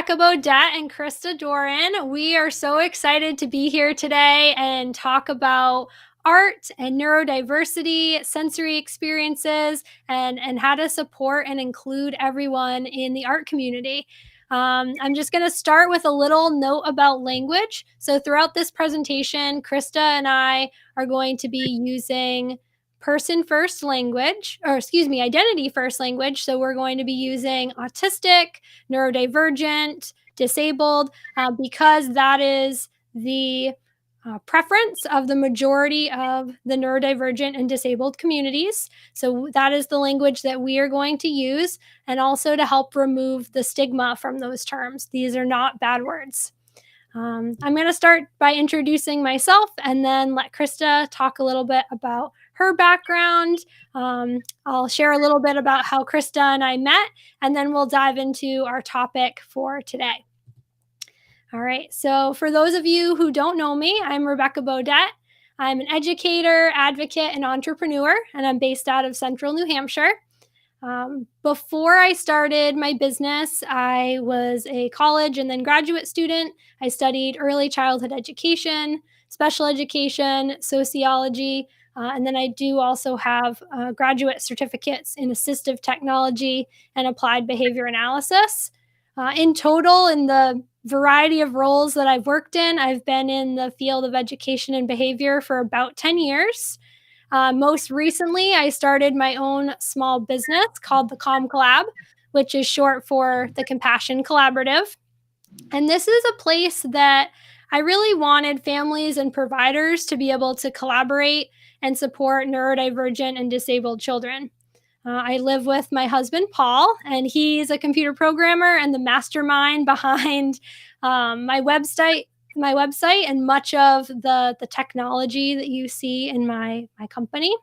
Rebecca Beaudet and Krista Doran. We are so excited to be here today and talk about art and neurodiversity, sensory experiences, and how to support and include everyone in the art community. I'm just going to start with a little note about language. So throughout this presentation, Krista and I are going to be using person first language, or excuse me, identity first language. So we're going to be using autistic, neurodivergent, disabled, because that is the preference of the majority of the neurodivergent and disabled communities. So that is the language that we are going to use, and also to help remove the stigma from those terms. These are not bad words. I'm going to start by introducing myself and then let Krista talk a little bit about her background. I'll share a little bit about how Krista and I met, and then we'll dive into our topic for today. All right, so for those of you who don't know me, I'm Rebecca Beaudet. I'm an educator, advocate, and entrepreneur, and I'm based out of central New Hampshire. Before I started my business, I was a college and then graduate student. I studied early childhood education, special education, sociology, and then I do also have graduate certificates in assistive technology and applied behavior analysis. In total, in the variety of roles that I've worked in, I've been in the field of education and behavior for about 10 years. Most recently, I started my own small business called the Collab, which is short for the Compassion Collaborative. And this is a place that I really wanted families and providers to be able to collaborate and support neurodivergent and disabled children. I live with my husband, Paul, and he's a computer programmer and the mastermind behind my website and much of the technology that you see in my company.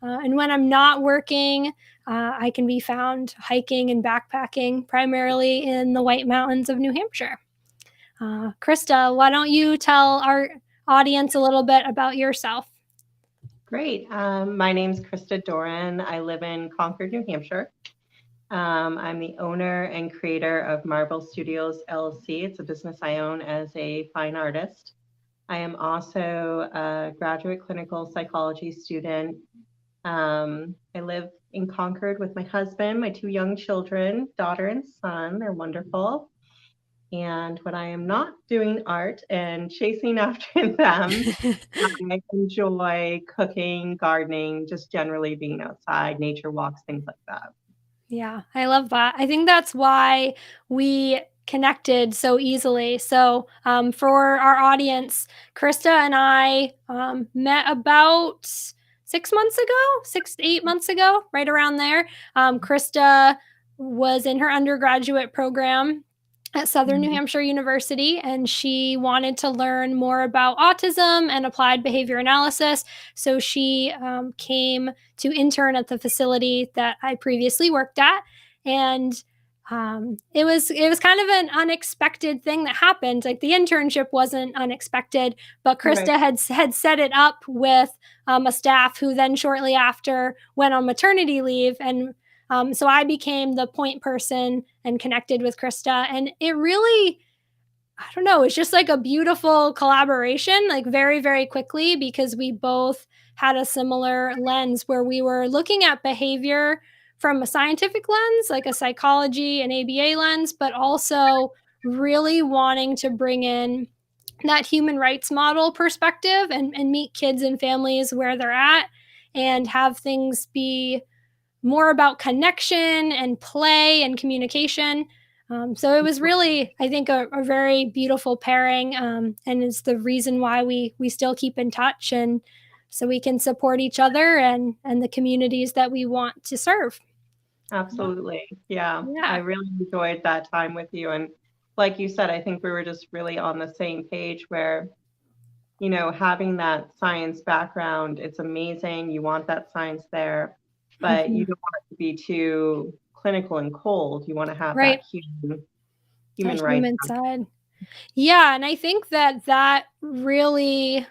And when I'm not working, I can be found hiking and backpacking, primarily in the White Mountains of New Hampshire. Krista, why don't you tell our audience a little bit about yourself? Great. My name's Krista Doran. I live in Concord, New Hampshire. I'm the owner and creator of Marble Studios LLC. It's a business I own as a fine artist. I am also a graduate clinical psychology student. I live in Concord with my husband, my two young children, daughter and son. They're wonderful. And when I am not doing art and chasing after them, I enjoy cooking, gardening, just generally being outside, nature walks, things like that. Yeah, I love that. I think that's why we connected so easily. So for our audience, Krista and I met about 6 months ago, 6 to 8 months ago, right around there. Krista was in her undergraduate program at Southern New Hampshire University, and she wanted to learn more about autism and applied behavior analysis. So she came to intern at the facility that I previously worked at, and it was kind of an unexpected thing that happened. Like the internship wasn't unexpected, but Krista had set it up with a staff who then shortly after went on maternity leave, and so I became the point person and connected with Krista. And it really, I don't know, it's just like a beautiful collaboration, like very, very quickly, because we both had a similar lens where we were looking at behavior from a scientific lens, like a psychology and ABA lens, but also really wanting to bring in that human rights model perspective and meet kids and families where they're at and have things be more about connection and play and communication. So it was really, I think, a very beautiful pairing, and it's the reason why we still keep in touch, and so we can support each other and the communities that we want to serve. Absolutely. Yeah. I really enjoyed that time with you. And like you said, I think we were just really on the same page where, you know, having that science background, it's amazing. You want that science there, but you don't want it to be too clinical and cold. You want to have that human rights side. Yeah, and I think that really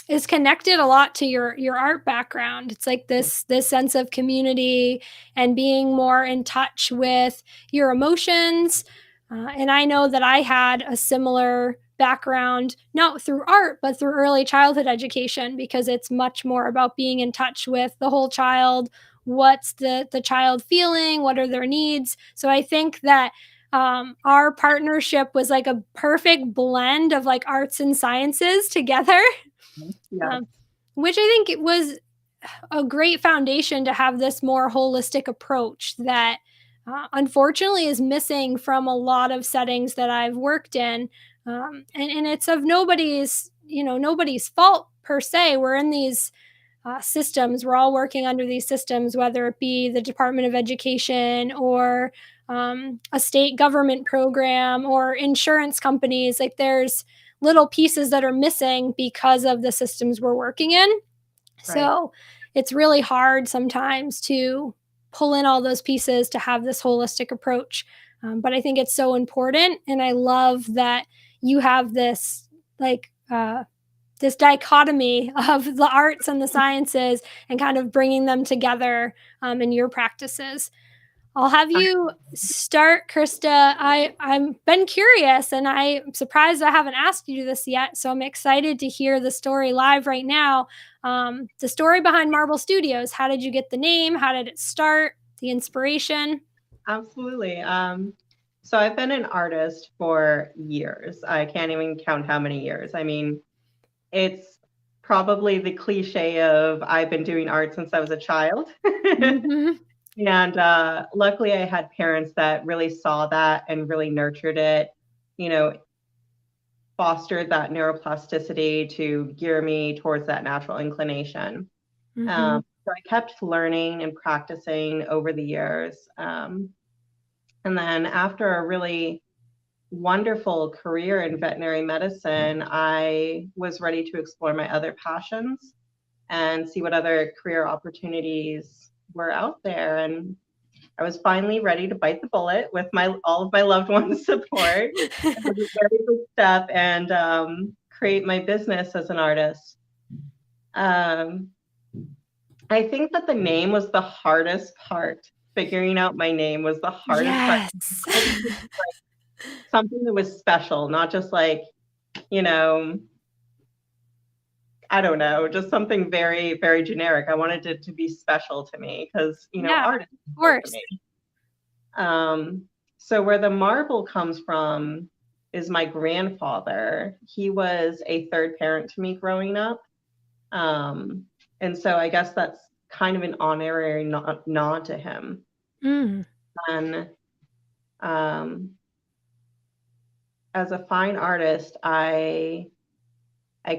is connected a lot to your art background. It's like this sense of community and being more in touch with your emotions, And I know that I had a similar background, not through art, but through early childhood education, because it's much more about being in touch with the whole child. What's the child feeling? What are their needs? So I think that our partnership was like a perfect blend of like arts and sciences together, Yes. um, which I think it was a great foundation to have this more holistic approach that unfortunately is missing from a lot of settings that I've worked in. And it's of nobody's fault per se. We're in these systems. We're all working under these systems, whether it be the Department of Education or a state government program or insurance companies. Like there's little pieces that are missing because of the systems we're working in. Right. So it's really hard sometimes to pull in all those pieces to have this holistic approach. But I think it's so important. And I love that you have like, this dichotomy of the arts and the sciences and kind of bringing them together in your practices. I'll have you start, Krista. I'm been curious, and I'm surprised I haven't asked you this yet. So I'm excited to hear the story live right now. The story behind Marble Studios. How did you get the name? How did it start? The inspiration. Absolutely. So I've been an artist for years. I can't even count how many years. I mean, it's probably the cliche of I've been doing art since I was a child. Hmm. And luckily, I had parents that really saw that and really nurtured it, you know, fostered that neuroplasticity to gear me towards that natural inclination. Hmm. So I kept learning and practicing over the years. And then after a really wonderful career in veterinary medicine, I was ready to explore my other passions and see what other career opportunities were out there. And I was finally ready to bite the bullet with my all of my loved ones' support. It was a very big step and create my business as an artist. Um, I think that the name was the hardest part. Figuring out my name was the hardest part. Yes. I wanted to do something that was special, not just like, you know, I don't know, just something very, very generic. I wanted it to be special to me because, Yeah, art is of special to course. me. So where the marble comes from is my grandfather. He was a third parent to me growing up. Um, and so I guess that's kind of an honorary nod to him. Mm. And um, as a fine artist, I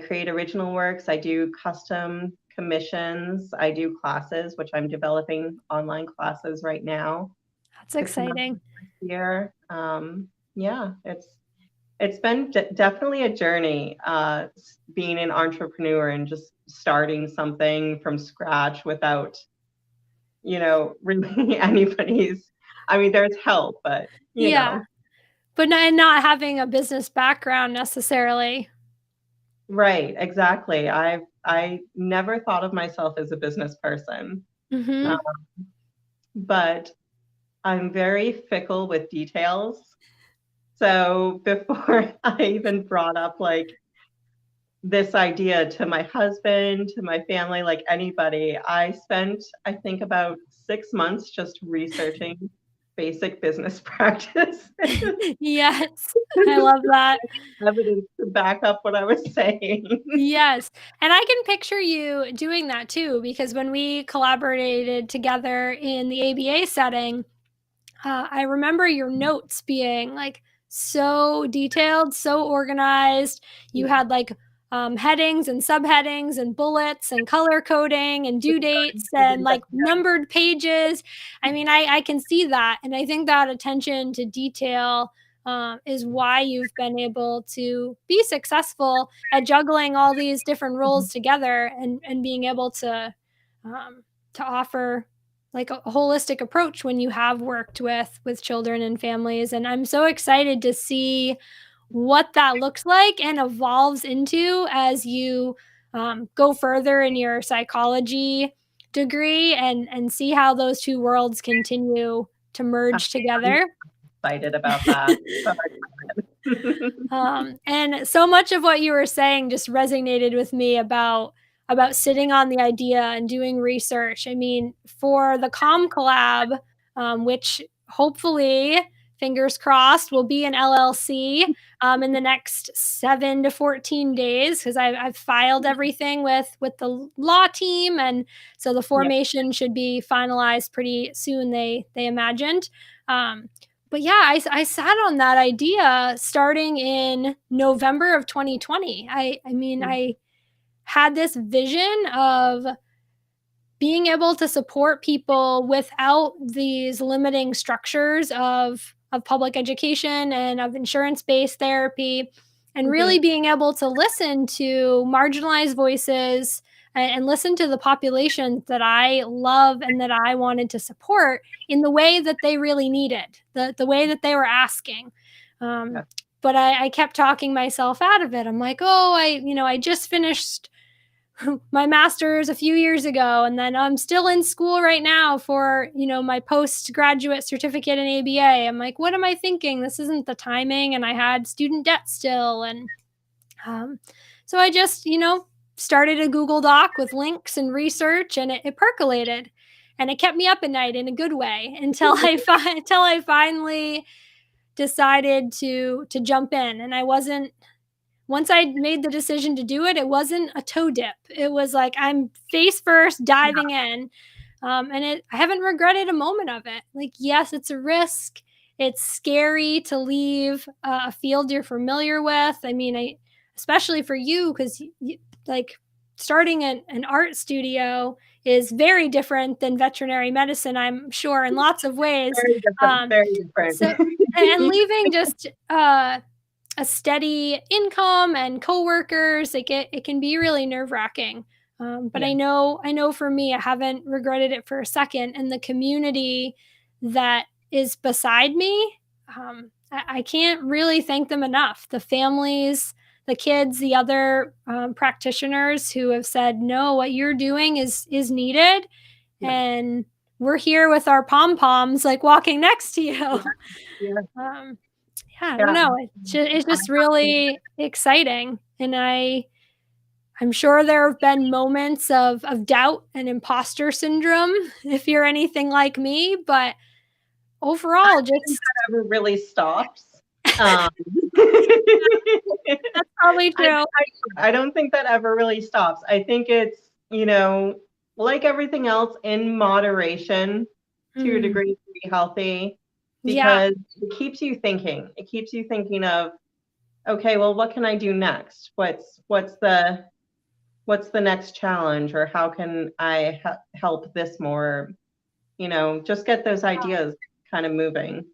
create original works. I do custom commissions. I do classes, which I'm developing online classes right now. That's 6 months exciting. this year. Yeah, it's been definitely a journey, being an entrepreneur and just starting something from scratch without, really anybody's. I mean, there's help, but Yeah, but not having a business background necessarily. right, exactly. I never thought of myself as a business person, uh, Mhm. but I'm very fickle with details. So before I even brought up like this idea to my husband, to my family, like anybody, I spent, I think, about 6 months just researching basic business practice. Yes, I love that. Evidence to back up what I was saying. Yes, and I can picture you doing that too, because when we collaborated together in the ABA setting, I remember your notes being like so detailed, so organized. You Yeah, had like headings and subheadings and bullets and color coding and due dates and like numbered pages. I mean, I can see that. And I think that attention to detail is why you've been able to be successful at juggling all these different roles together and being able to offer like a holistic approach when you have worked with children and families. And I'm so excited to see what that looks like and evolves into as you go further in your psychology degree and see how those two worlds continue to merge I'm together. excited about that. So And so much of what you were saying just resonated with me about sitting on the idea and doing research. I mean, for the Collab, which hopefully, fingers crossed, will be an LLC in the next 7 to 14 days, because I've filed everything with the law team, and so the yeah. formation should be finalized pretty soon. They imagined. Um, but yeah, I sat on that idea starting in November of 2020. I mean, I had this vision of being able to support people without these limiting structures of public education and of insurance-based therapy, and really Mhm. being able to listen to marginalized voices and listen to the populations that I love and that I wanted to support in the way that they really needed, the way that they were asking. Um, Yeah. but I kept talking myself out of it. I'm like, oh, I just finished my master's a few years ago, and then I'm still in school right now for my postgraduate certificate in ABA. I'm like, what am I thinking? This isn't the timing, and I had student debt still. And um, so I just started a Google Doc with links and research, and it percolated, and it kept me up at night in a good way until until I finally decided to jump in. And I wasn't once I made the decision to do it, it wasn't a toe dip. It was like I'm face first diving in. I haven't regretted a moment of it. Like, yes, it's a risk. It's scary to leave a field you're familiar with. I mean, especially for you, because like starting an art studio is very different than veterinary medicine, I'm sure, in lots of ways. Very different, Um, very different. so, and leaving just a steady income and coworkers, like it can be really nerve-wracking. But Yeah, I know for me, I haven't regretted it for a second. And the community that is beside me, I can't really thank them enough. The families, the kids, the other practitioners who have said, no, what you're doing is needed. yeah, And we're here with our pom poms, like walking next to you. yeah, Um, yeah, I don't yeah. know. It's just really exciting, and I'm sure there have been moments of doubt and imposter syndrome if you're anything like me, but overall, just Never really stops. Um, that's probably I, true. I don't think that ever really stops. I think it's, like everything else, in moderation to a Mm, degree to be healthy, yeah, because it keeps you thinking. It keeps you thinking of, okay, well, what can I do next? What's the next challenge, or how can I help this more? Just get those ideas kind of moving.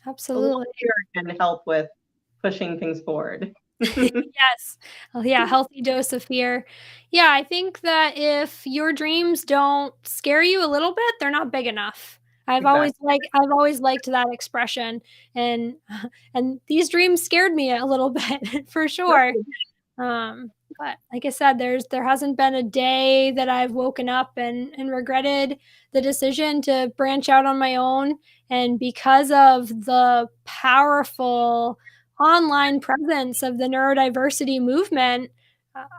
A little absolutely. fear can help with pushing things forward. Yes. Oh, yeah, healthy dose of fear. Yeah, I think that if your dreams don't scare you a little bit, they're not big enough. Exactly. I've always liked that expression, and and these dreams scared me a little bit for sure. But like I said, there hasn't been a day that I've woken up and regretted the decision to branch out on my own. And because of the powerful online presence of the neurodiversity movement,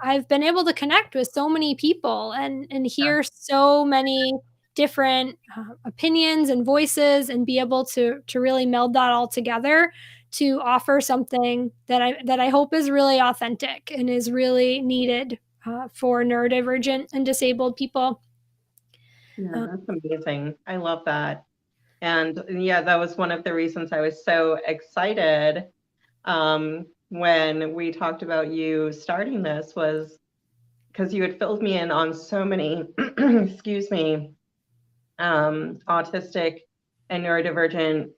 I've been able to connect with so many people and Yeah. hear so many different opinions and voices, and be able to really meld that all together to offer something that I hope is really authentic and is really needed for neurodivergent and disabled people. Yeah, Uh, that's amazing. I love that. And yeah, that was one of the reasons I was so excited when we talked about you starting this, was because you had filled me in on so many, excuse me, autistic and neurodivergent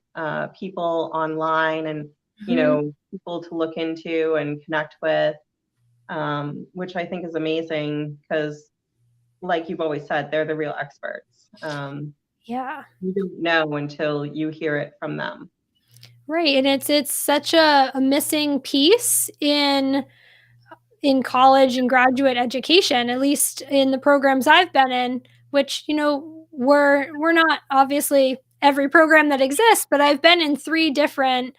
people online, and mhm. people to look into and connect with, which I think is amazing, because, like you've always said, they're the real experts. Yeah. You don't know until you hear it from them. Right, and it's such a missing piece in college and graduate education, at least in the programs I've been in, which we're not obviously every program that exists, but I've been in 3 different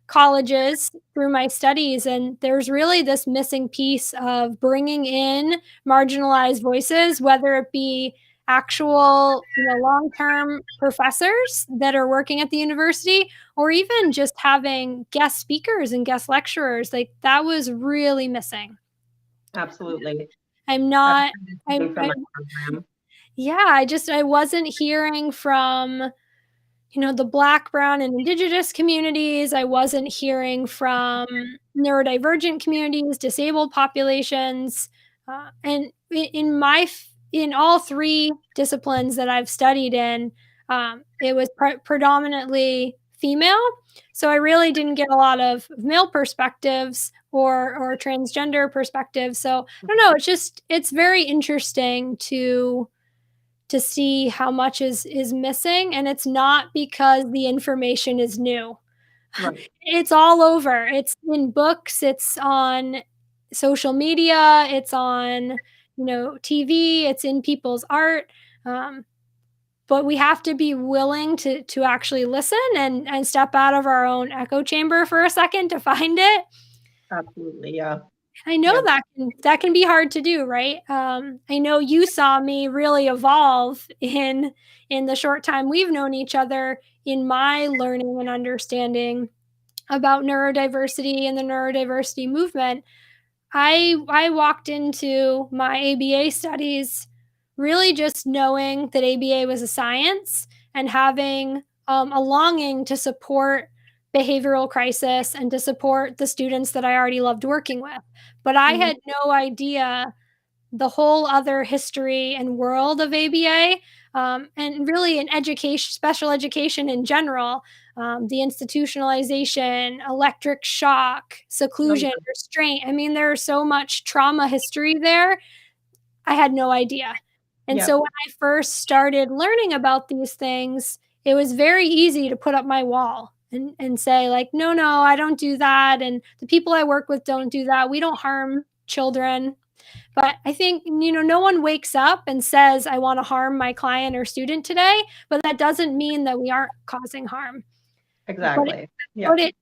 colleges through my studies, and there's really this missing piece of bringing in marginalized voices, whether it be actual, long-term professors that are working at the university, or even just having guest speakers and guest lecturers. Like, that was really missing. Absolutely. I'm That's not coming from I my program. Yeah, I wasn't hearing from, the Black, brown, and indigenous communities. I wasn't hearing from neurodivergent communities, disabled populations, and in all 3 disciplines that I've studied in, it was predominantly female, so I really didn't get a lot of male perspectives or transgender perspectives. So, I don't know, it's very interesting to see how much is missing, and it's not because the information is new. Right. It's all over. It's in books, it's on social media, it's on, TV, it's in people's art, um, but we have to be willing to actually listen and step out of our own echo chamber for a second to find it. Absolutely. Yeah. I know Yeah. that can be hard to do, right? I know you saw me really evolve in the short time we've known each other in my learning and understanding about neurodiversity and the neurodiversity movement. I walked into my ABA studies really just knowing that ABA was a science and having a longing to support behavioral crisis and to support the students that I already loved working with. But I Mhm. had no idea the whole other history and world of ABA, and really in education, special education in general, the institutionalization, electric shock, Oh, seclusion, yeah. restraint. I mean, there's so much trauma history there. I had no idea. And so Yep. when I first started learning about these things, it was very easy to put up my wall and say, like, no, no, I don't do that. And the people I work with don't do that. We don't harm children. But I think, no one wakes up and says, I want to harm my client or student today, but that doesn't mean that we aren't causing harm. But it, Exactly. but Yep.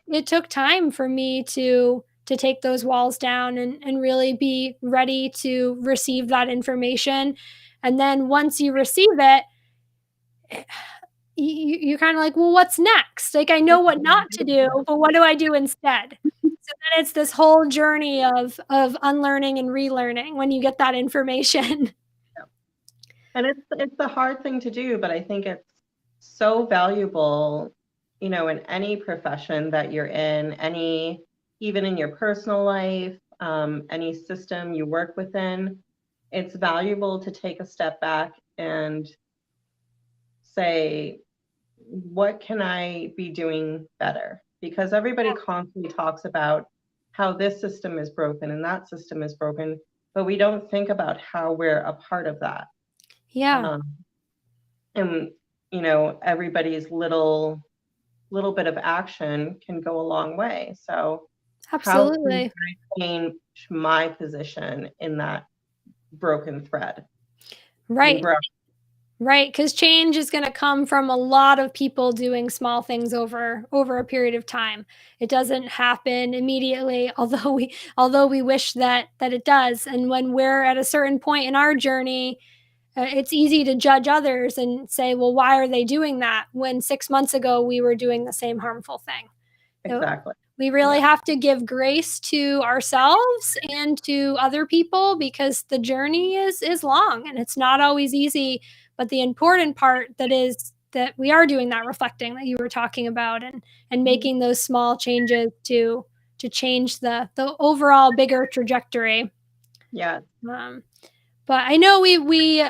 it took time for me to take those walls down and really be ready to receive that information. And then once you receive it, you're kind of like, well, what's next? Like, I know what not to do, but what do I do instead? So then it's this whole journey of unlearning and relearning when you get that information. And it's a hard thing to do, but I think it's so valuable, in any profession that you're in, even in your personal life, any system you work within. It's valuable to take a step back and say, what can I be doing better? Because everybody constantly talks about how this system is broken and that system is broken, but we don't think about how we're a part of that. Yeah, Um, and everybody's little bit of action can go a long way. So how can absolutely. I change my position in that broken thread and Right. grow? Right, because change is gonna come from a lot of people doing small things over a period of time. It doesn't happen immediately, although we wish that it does, and when we're at a certain point in our journey, it's easy to judge others and say, "Well, why are they doing that?" when 6 months ago we were doing the same harmful thing. So Exactly. we really Yeah. have to give grace to ourselves and to other people because the journey is long and it's not always easy. But the important part that is that we are doing that reflecting that you were talking about and Mhm. making those small changes to change the overall bigger trajectory. Yeah. Um, but I know we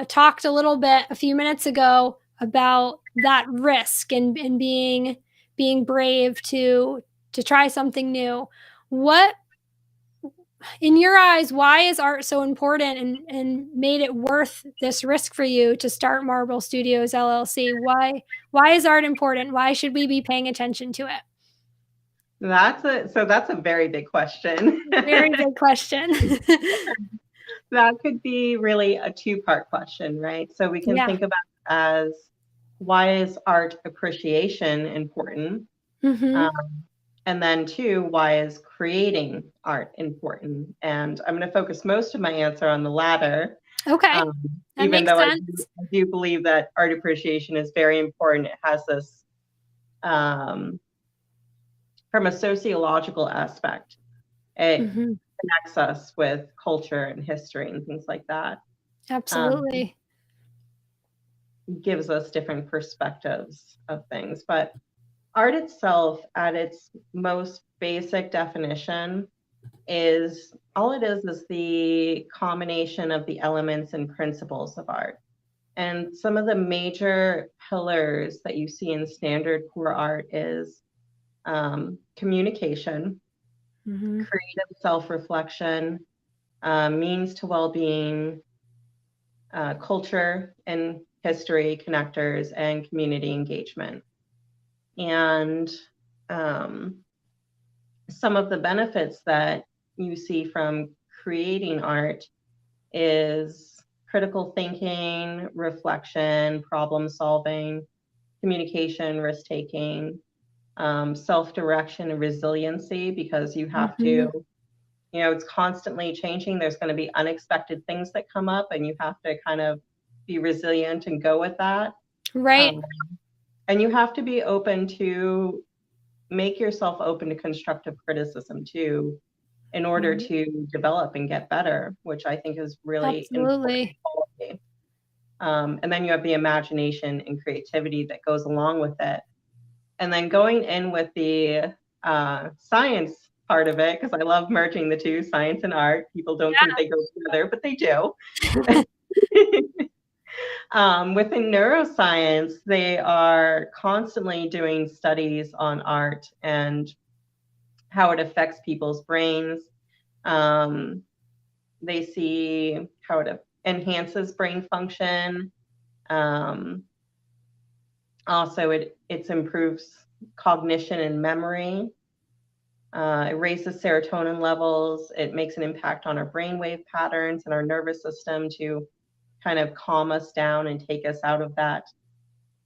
talked a little bit a few minutes ago about that risk and being brave to try something new. What, in your eyes, why is art so important and made it worth this risk for you to start Marble Studios LLC? Why is art important? Why should we be paying attention to it? That's a very big question. Very big question. That could be really a two-part question, right? So we can Yeah. think about it as why is art appreciation important? Mm-hmm. Um, and then two, why is creating art important? And I'm going to focus most of my answer on the latter, Okay. um, That even makes though sense. I do believe that art appreciation is very important. It has this, um, from a sociological aspect, it Mm-hmm. connects us with culture and history and things like that. Um, Absolutely. gives us different perspectives of things. But art itself, at its most basic definition, is all it is the combination of the elements and principles of art. And some of the major pillars that you see in standard core art is communication, Mm-hmm. creative self-reflection, means to well-being, culture and history connectors, and community engagement. And um, some of the benefits that you see from creating art is critical thinking, reflection, problem solving, communication, risk taking, self direction, and resiliency, because you have Mm-hmm. to, it's constantly changing. There's going to be unexpected things that come up, and you have to kind of be resilient and go with that. Right. Um, and you have to be open to make yourself open to constructive criticism too, in order Right. to develop and get better, which I think is really important Absolutely. quality. And then you have the imagination and creativity that goes along with it. And then going in with the science part of it, because I love merging the two, science and art. People don't think they go together, but they do. Within neuroscience, they are constantly doing studies on art and how it affects people's brains. Um, they see how it enhances brain function. Um, Also, it improves cognition and memory. It raises serotonin levels. It makes an impact on our brainwave patterns and our nervous system to kind of calm us down and take us out of that.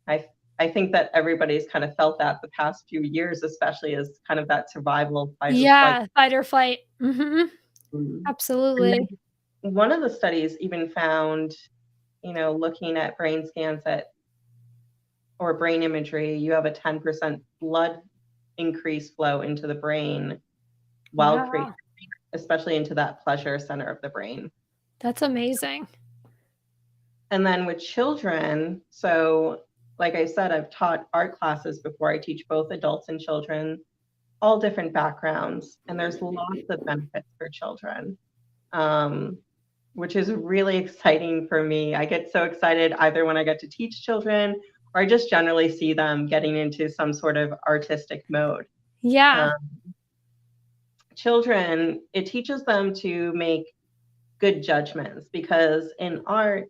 I I think that everybody's kind of felt that the past few years, especially as kind of that survival fight or flight. Yeah, fight or flight. Mhm. Mm. And Absolutely. then one of the studies even found, looking at brain scans at or brain imagery, you have a 10% blood increase flow into the brain while creating, Wow, especially into that pleasure center of the brain. that's amazing. And then with children, so like I said, I've taught art classes before. I teach both adults and children, all different backgrounds, and there's lots of benefits for children, um, which is really exciting for me. I get so excited either when I get to teach children or I just generally see them getting into some sort of artistic mode. Yeah, Um, Children, it teaches them to make good judgments, because in art,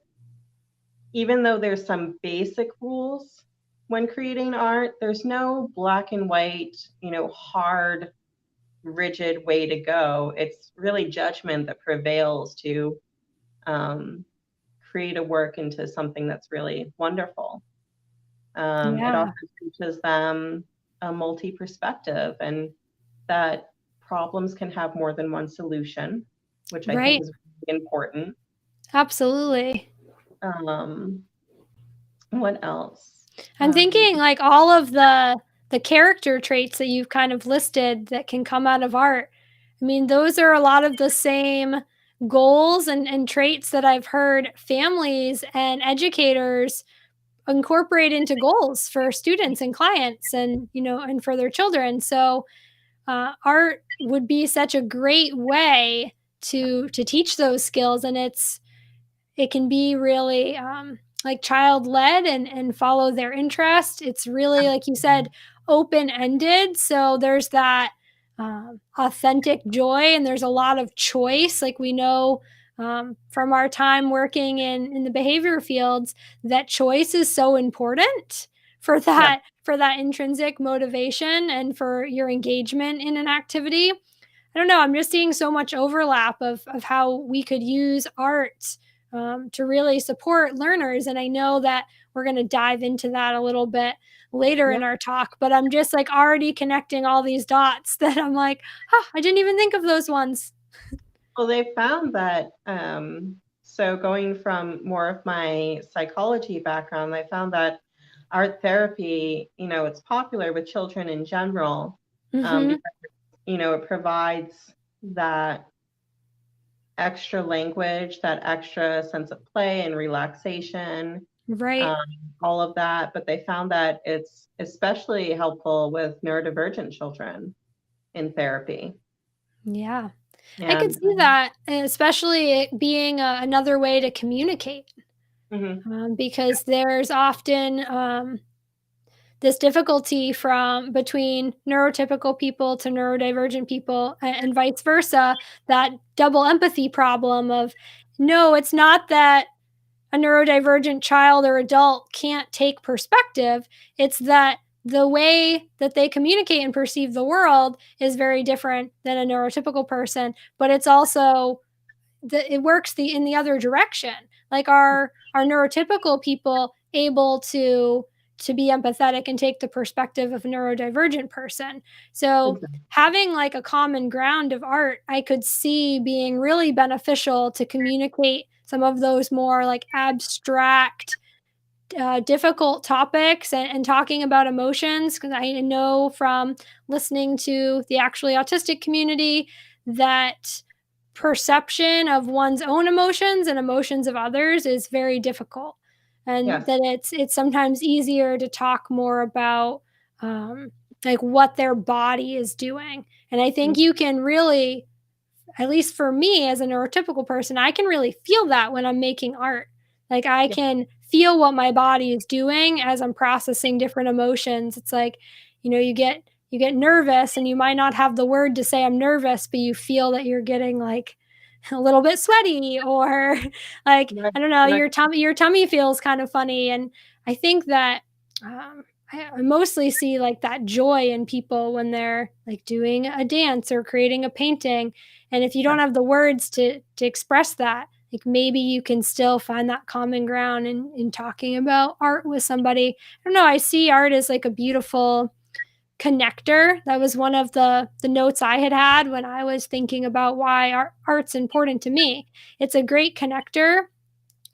even though there's some basic rules when creating art, there's no black and white, hard, rigid way to go. It's really judgment that prevails to um, create a work into something that's really wonderful. It yeah, also teaches them a multi perspective, and that problems can have more than one solution, which I think right. is really important. Absolutely. Um, what else? I'm Um, thinking like all of the character traits that you've kind of listed that can come out of art. I mean, those are a lot of the same goals and traits that I've heard families and educators incorporate into goals for students and clients and and for their children. So art would be such a great way to teach those skills, and it can be really like child led and follow their interest. It's really, like you said, open ended. So there's that authentic joy, and there's a lot of choice. Like we know from our time working in the behavior fields that choice is so important for yeah, that intrinsic motivation and for your engagement in an activity. I don't know. I'm just seeing so much overlap of how we could use art to really support learners. And I know that we're going to dive into that a little bit later Yeah. in our talk, but I'm just like already connecting all these dots that I'm like, oh, I didn't even think of those ones. Well, they found that, so going from more of my psychology background, they found that art therapy, it's popular with children in general, Mm-hmm. because, it provides that extra language, that extra sense of play and relaxation, Right. um, all of that. But they found that it's especially helpful with neurodivergent children in therapy. Yeah. I could And see that, especially it being another way to communicate, mhm, because there's often this difficulty from between neurotypical people to neurodivergent people and vice versa, that double empathy problem of no, it's not that a neurodivergent child or adult can't take perspective. It's that the way that they communicate and perceive the world is very different than a neurotypical person, but it's also it works in the other direction. Like our neurotypical people able to be empathetic and take the perspective of a neurodivergent person. So exactly. having like a common ground of art, I could see being really beneficial to communicate some of those more like abstract difficult topics and talking about emotions, because I know from listening to the actually autistic community that perception of one's own emotions and emotions of others is very difficult, and Yes. that it's sometimes easier to talk more about like what their body is doing. And I think you can really, at least for me as a neurotypical person, I can really feel that when I'm making art. Like I Yeah. can feel what my body is doing as I'm processing different emotions. It's like, you get nervous and you might not have the word to say I'm nervous, but you feel that you're getting like a little bit sweaty, or like Right. I don't know, Right. your tummy feels kind of funny. And I think that um, I mostly see like that joy in people when they're like doing a dance or creating a painting, and if you Yeah. don't have the words to express that, like maybe you can still find that common ground in talking about art with somebody. I don't know, I see art as like a beautiful connector. That was one of the notes I had when I was thinking about why art's important to me. It's a great connector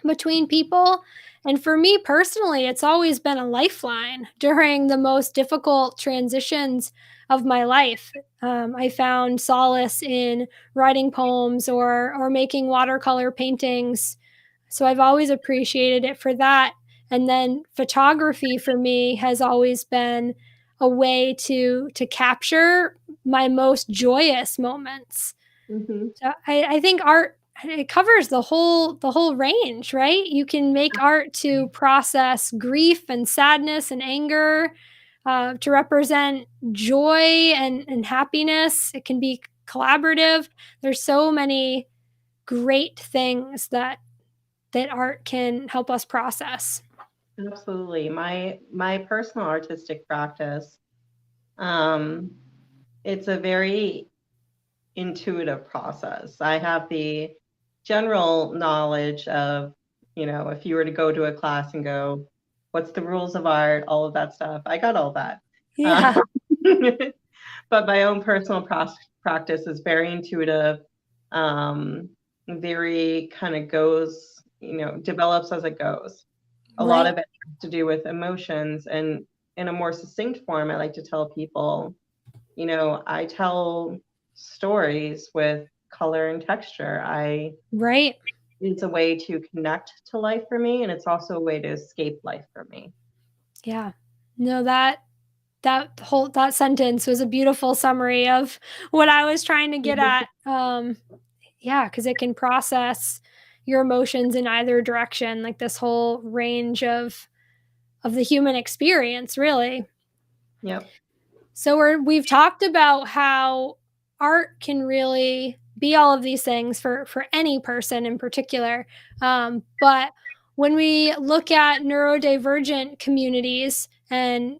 between people. And for me personally, it's always been a lifeline during the most difficult transitions of my life. I found solace in writing poems or making watercolor paintings. So I've always appreciated it for that. And then photography for me has always been a way to capture my most joyous moments. Hmm. So I think art, it covers the whole range, right? You can make art to process grief and sadness and anger, to represent joy and happiness. It can be collaborative. There's so many great things that art can help us process. Absolutely. My personal artistic practice, um, it's a very intuitive process. I have the general knowledge of, if you were to go to a class and go, what's the rules of art, all of that stuff. I got all that. Uh, Yeah, but my own personal practice is very intuitive, um, very kind of goes, develops as it goes. A lot right. of it has to do with emotions. And in a more succinct form, I like to tell people, I tell stories with color and texture. Right. It's a way to connect to life for me, and it's also a way to escape life for me. Yeah. No, that sentence was a beautiful summary of what I was trying to get at. Yeah, because it can process your emotions in either direction, like this whole range of the human experience, really. Yep. So we've talked about how art can really be all of these things for any person in particular. But when we look at neurodivergent communities, and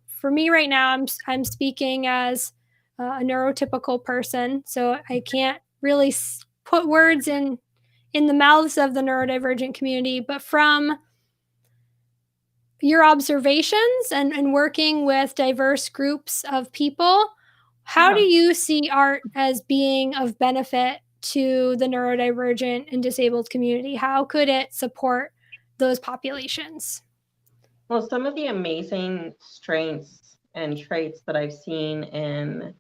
for me right now, I'm speaking as a neurotypical person, so I can't really put words in the mouths of the neurodivergent community, but from your observations and working with diverse groups of people, how do Yeah. you see art as being of benefit to the neurodivergent and disabled community? How could it support those populations? Well, some of the amazing strengths and traits that I've seen in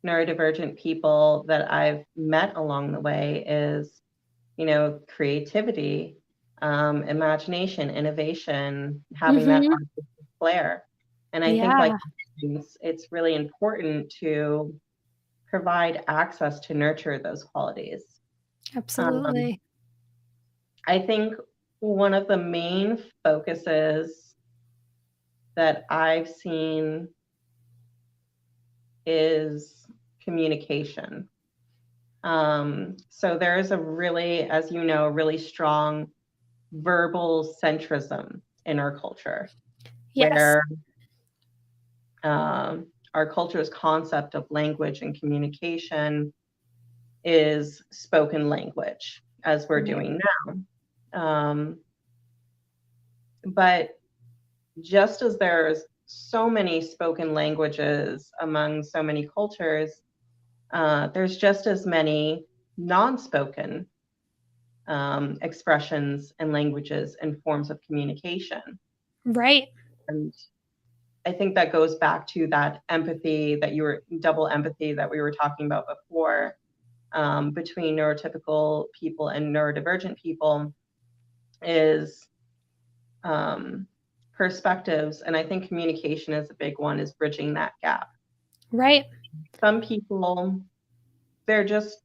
neurodivergent people that I've met along the way is, creativity, imagination, innovation, having that Mhm. artistic flair. And I think, like, Yeah, it's really important to provide access to nurture those qualities. Um, absolutely. I think one of the main focuses that I've seen is communication. So there is a really, as you know, really strong verbal centrism in our culture, Yes. where our culture's concept of language and communication is spoken language, as we're Right. doing now. But just as there's so many spoken languages among so many cultures, there's just as many non-spoken expressions and languages and forms of communication. Right. And I think that goes back to that empathy double empathy that we were talking about before, between neurotypical people and neurodivergent people is perspectives. And I think communication is a big one, is bridging that gap. Right. Some people, they're just,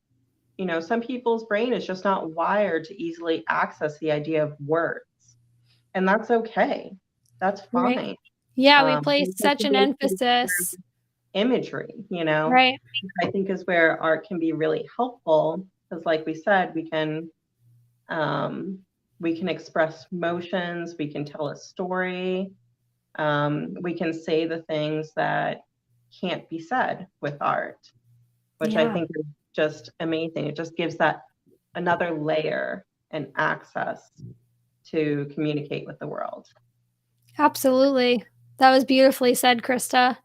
some people's brain is just not wired to easily access the idea of words. And that's okay. That's Right. fine. Yeah, we place We have such to an go to emphasis. imagery, Right. I think is where art can be really helpful, because like we said, um, we can express motions, we can tell a story, we can say the things that can't be said with art, which I Yeah, think is just amazing. It just gives that another layer and access to communicate with the world. absolutely. That was beautifully said, Krista.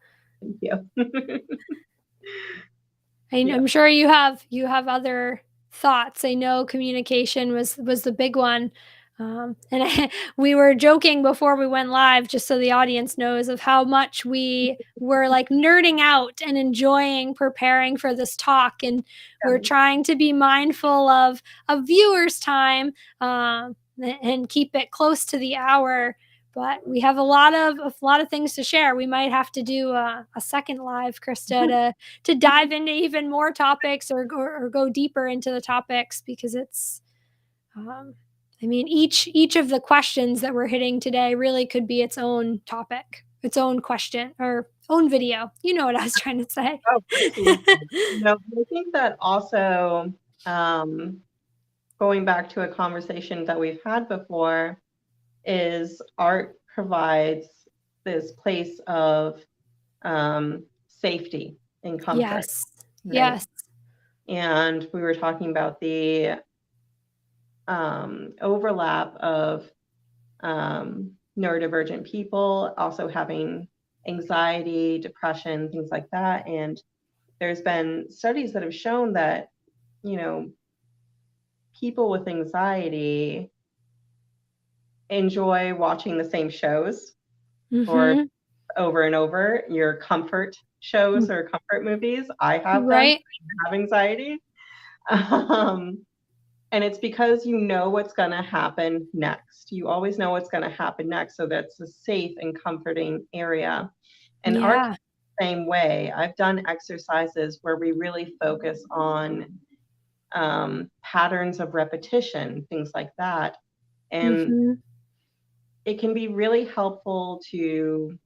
Thank you. Yeah. I'm sure you have other thoughts. I know communication was the big one. And we were joking before we went live, just so the audience knows of how much we were like nerding out and enjoying preparing for this talk. And we're trying to be mindful of viewers' time, and keep it close to the hour. But we have a lot of things to share. We might have to do a second live, Krista, to dive into even more topics, or go deeper into the topics, because it's um, I mean, each of the questions that we're hitting today really could be its own topic, its own question, or own video. You know what I was trying to say. Oh, absolutely. I think that also, um, going back to a conversation that we've had before, is art provides this place of safety and comfort, Yes. right? Yes. And we were talking about the overlap of neurodivergent people also having anxiety, depression, things like that. And there's been studies that have shown that, you know, people with anxiety enjoy watching the same shows or Mhm. over and over. Your comfort shows or comfort movies. I have them. Right. I have anxiety. Um, and it's because you know what's going to happen next. You always know what's going to happen next. So that's a safe and comforting area. And art Yeah. the same way. I've done exercises where we really focus on patterns of repetition, things like that. And Mhm. it can be really helpful to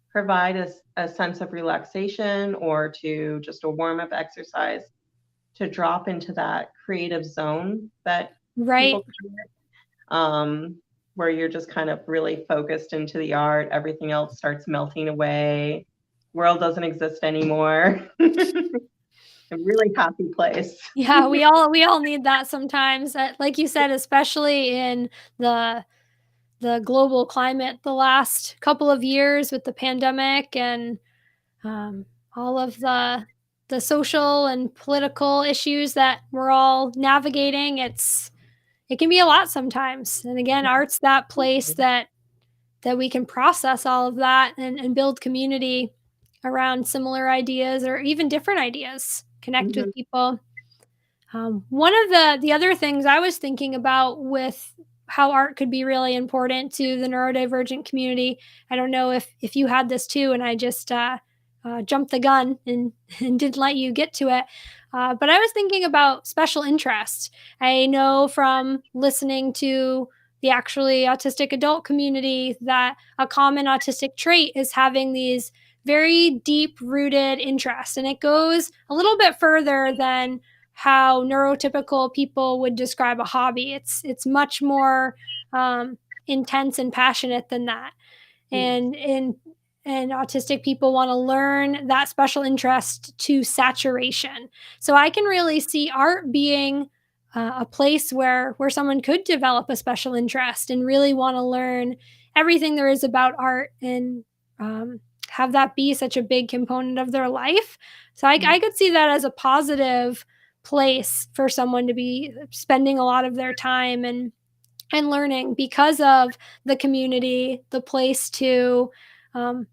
provide a sense of relaxation, or to just a warm up exercise to drop into that creative zone that Right. people where you're just kind of really focused into the art. Everything else starts melting away. World doesn't exist anymore. a really happy place. Yeah, we all need that sometimes. Like you said, especially in the the global climate the last couple of years with the pandemic and um, all of the social and political issues that we're all navigating. It can be a lot sometimes. And again, art's that place that we can process all of that and build community around similar ideas or even different ideas, connect with Mhm, people. One of the other things I was thinking about with how art could be really important to the neurodivergent community. I don't know if you had this too, and I just jumped the gun and, and didn't let you get to it. But I was thinking about special interests. I know from listening to the actually autistic adult community that a common autistic trait is having these very deep rooted interests, and it goes a little bit further than how neurotypical people would describe a hobby. It's much more intense and passionate than that. yes. And autistic people want to learn that special interest to saturation. So I can really see art being a place where someone could develop a special interest and really want to learn everything there is about art and have that be such a big component of their life. So I could see that as a positive place for someone to be spending a lot of their time and learning because of the community, the place to um,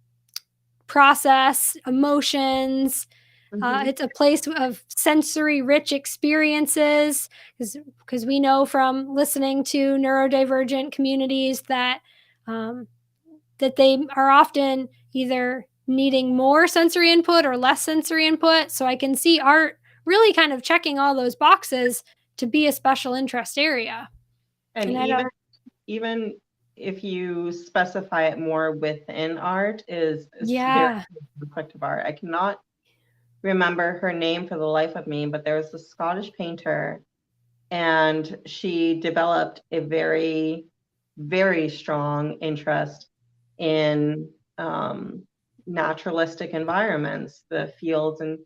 process emotions. Mhm, It's a place of sensory rich experiences because we know from listening to neurodivergent communities um, that they are often either needing more sensory input or less sensory input. So I can see art really kind of checking all those boxes to be a special interest area. and And I don't, even if you specify it more within art is very yeah, reflective art. I cannot remember her name for the life of me, but there was a Scottish painter, and she developed a very, very strong interest in naturalistic environments, the fields and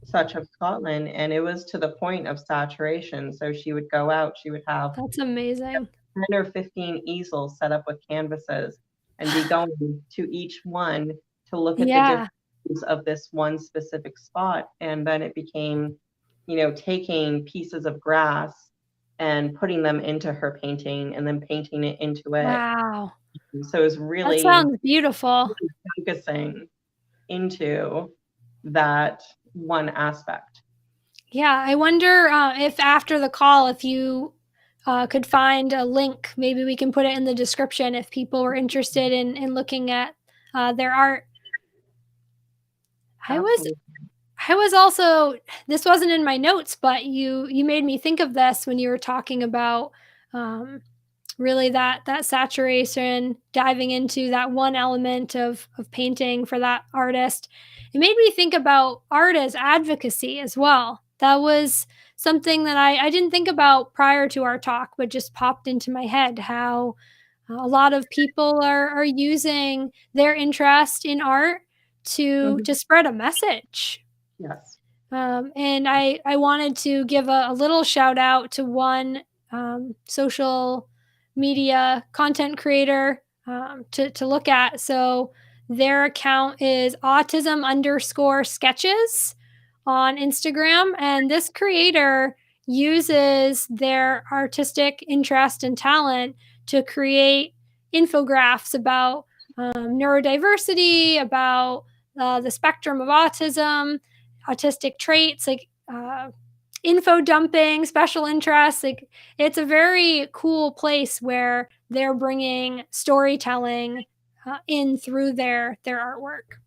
such of Scotland, and it was to the point of saturation. So she would go out, she would have that's amazing. 10 or 15 easels set up with canvases and be going to each one to look at the Yeah. differences of this one specific spot. And then it became, taking pieces of grass and putting them into her painting and then painting it into it. Wow. So it was That really, sounds beautiful. really focusing into that one aspect. Yeah, I wonder if after the call, if you could find a link, maybe we can put it in the description if people were interested in looking at their art. I was Absolutely. I was also this wasn't in my notes, but you made me think of this when you were talking about um, really that saturation, diving into that one element of painting for that artist. It made me think about art as advocacy as well. That was something that I didn't think about prior to our talk, but just popped into my head how a lot of people are using their interest in art to Mhm. spread a message. Yes. And I wanted to give a little shout out to one social media content creator to look at. So their account is autism underscore sketches on Instagram. And this creator uses their artistic interest and talent to create infographics about neurodiversity, about the spectrum of autism, autistic traits, like info dumping, special interests. Like it's a very cool place where they're bringing storytelling in through their artwork.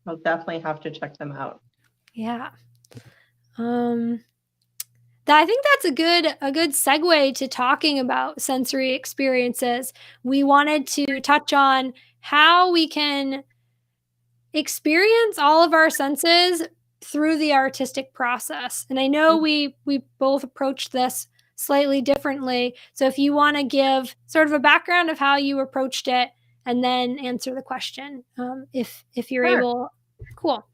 I'll definitely have to check them out. Yeah. Um, I think that's a good segue to talking about sensory experiences. We wanted to touch on how we can experience all of our senses through the artistic process. And I know we both approach this slightly differently. So if you want to give sort of a background of how you approached it and then answer the question, if you're Sure. able, cool.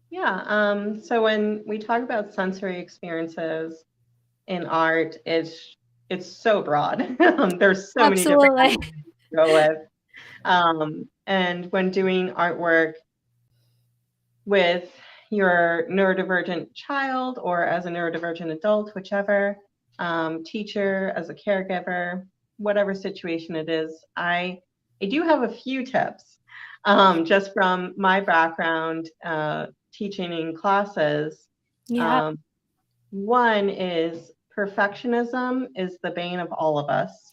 Yeah. So when we talk about sensory experiences in art, it's so broad. There's so many different Absolutely. categories to go with. And when doing artwork with your neurodivergent child or as a neurodivergent adult, whichever, teacher, as a caregiver, whatever situation it is, I do have a few tips just from my background teaching in classes. Yeah. Um, One is perfectionism is the bane of all of us.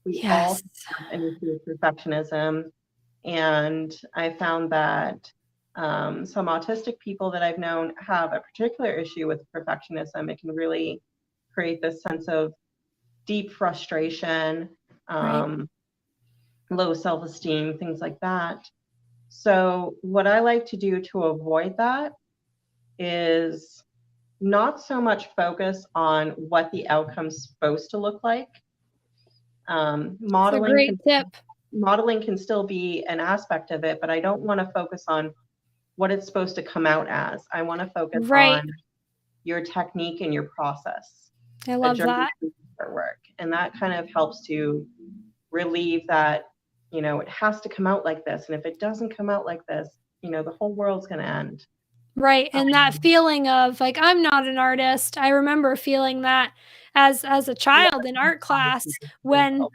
We all Yes. have an issue with perfectionism. And I found that some autistic people that I've known have a particular issue with perfectionism. It can really create this sense of deep frustration, Right. um, low self esteem, things like that. So, what I like to do to avoid that is not so much focus on what the outcome's supposed to look like. Um, It's a modeling great can tip. modeling can still be an aspect of it, but I don't want to focus on what it's supposed to come out as. I want to focus Right. on your technique and your process, I a love journey that. through your work. And that kind of helps to relieve that, it has to come out like this. And if it doesn't come out like this, the whole world's going to end. Right, and that Um, feeling of, like, I'm not an artist. I remember feeling that as a yeah, child in art class when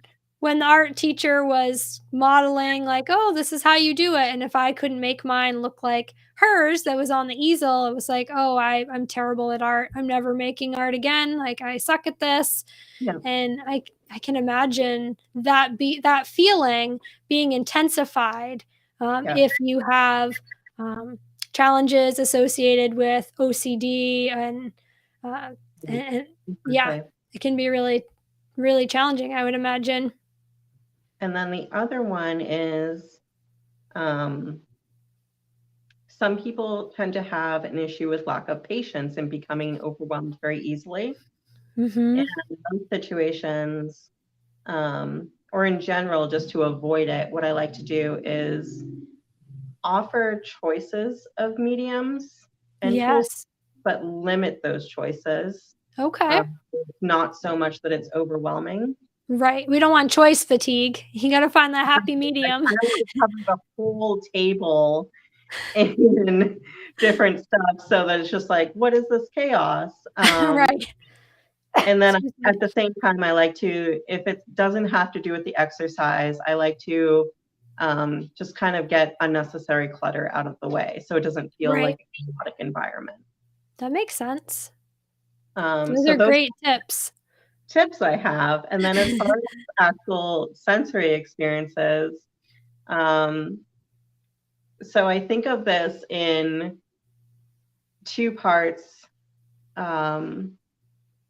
the art teacher was modeling, like, "Oh, this is how you do it," and if I couldn't make mine look like hers that was on the easel, it was like, "Oh, I'm terrible at art. I'm never making art again. Like, I suck at this." yeah, And I can imagine that feeling being intensified, yeah, if you have, um, challenges associated with OCD uh, and yeah, exactly. it can be really, really challenging, I would imagine. And then the other one is um, some people tend to have an issue with lack of patience and becoming overwhelmed very easily. And Mhm. in those situations, or in general, just to avoid it, what I like to do is offer choices of mediums and tools, Yes. but limit those choices. Okay. Um, Not so much that it's overwhelming. Right, we don't want choice fatigue. You gotta find that I happy medium. kind of like cover the whole table in different stuff so that it's just like, what is this chaos? Right. And then Excuse me. at the same time, I like to, if it doesn't have to do with the exercise, I like to just kind of get unnecessary clutter out of the way so it doesn't feel like Right, a chaotic environment. that makes sense. Those So are those great tips. tips I have. And then as far as actual sensory experiences, um, so I think of this in two parts. Um,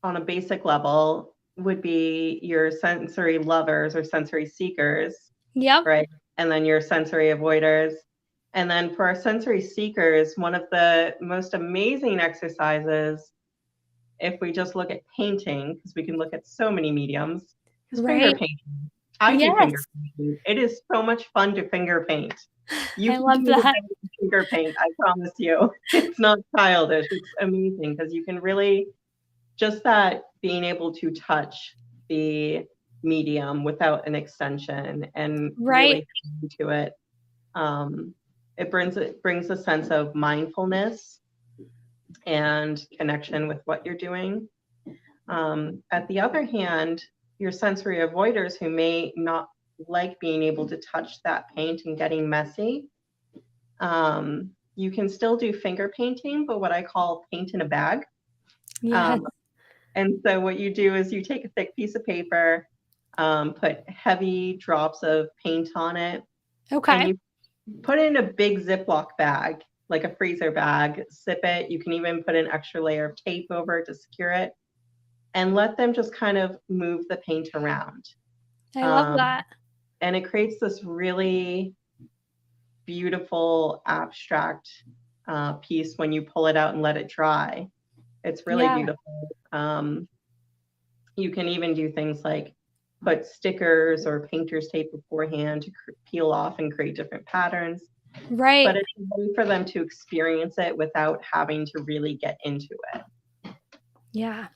on a basic level would be your sensory lovers or sensory seekers, Yep. right? And then your sensory avoiders. And then for our sensory seekers, one of the most amazing exercises, if we just look at painting, because we can look at so many mediums, is finger Right. painting. I do finger Yes. painting. It is so much fun to finger paint. You I can love do the that. thing with finger paint, I promise you. It's not childish. It's amazing because you can really just that being able to touch the medium without an extension and Right. really feel into it. Um, it brings a sense of mindfulness and connection with what you're doing. At the other hand, your sensory avoiders who may not like being able to touch that paint and getting messy, you can still do finger painting, but what I call paint in a bag. Yes. Um, And so what you do is you take a thick piece of paper, put heavy drops of paint on it, and Okay. you put it in a big Ziploc bag, like a freezer bag, zip it. You can even put an extra layer of tape over it to secure it and let them just kind of move the paint around. I love Um, that. and it creates this really beautiful abstract piece when you pull it out and let it dry. It's really Yeah. beautiful. You can even do things like put stickers or painter's tape beforehand to peel off and create different patterns. but Right. it's a way for them to experience it without having to really get into it. Yeah.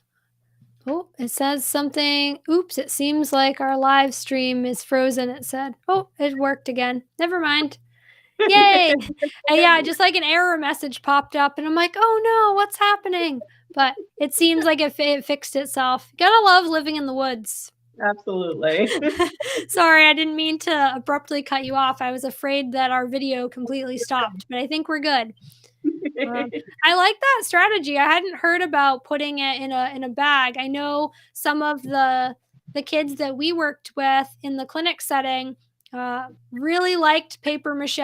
Oh, it says something. Oops, it seems like our live stream is frozen. It said, oh, it worked again. Never mind. Yay. And yeah, just like an error message popped up, and I'm like, oh no, what's happening? But it seems like it fixed itself. Gotta love living in the woods. Absolutely. Sorry, I didn't mean to abruptly cut you off. I was afraid that our video completely stopped, but I think we're good. Um, I like that strategy. I hadn't heard about putting it in a bag. I know some of the kids that we worked with in the clinic setting really liked paper mache,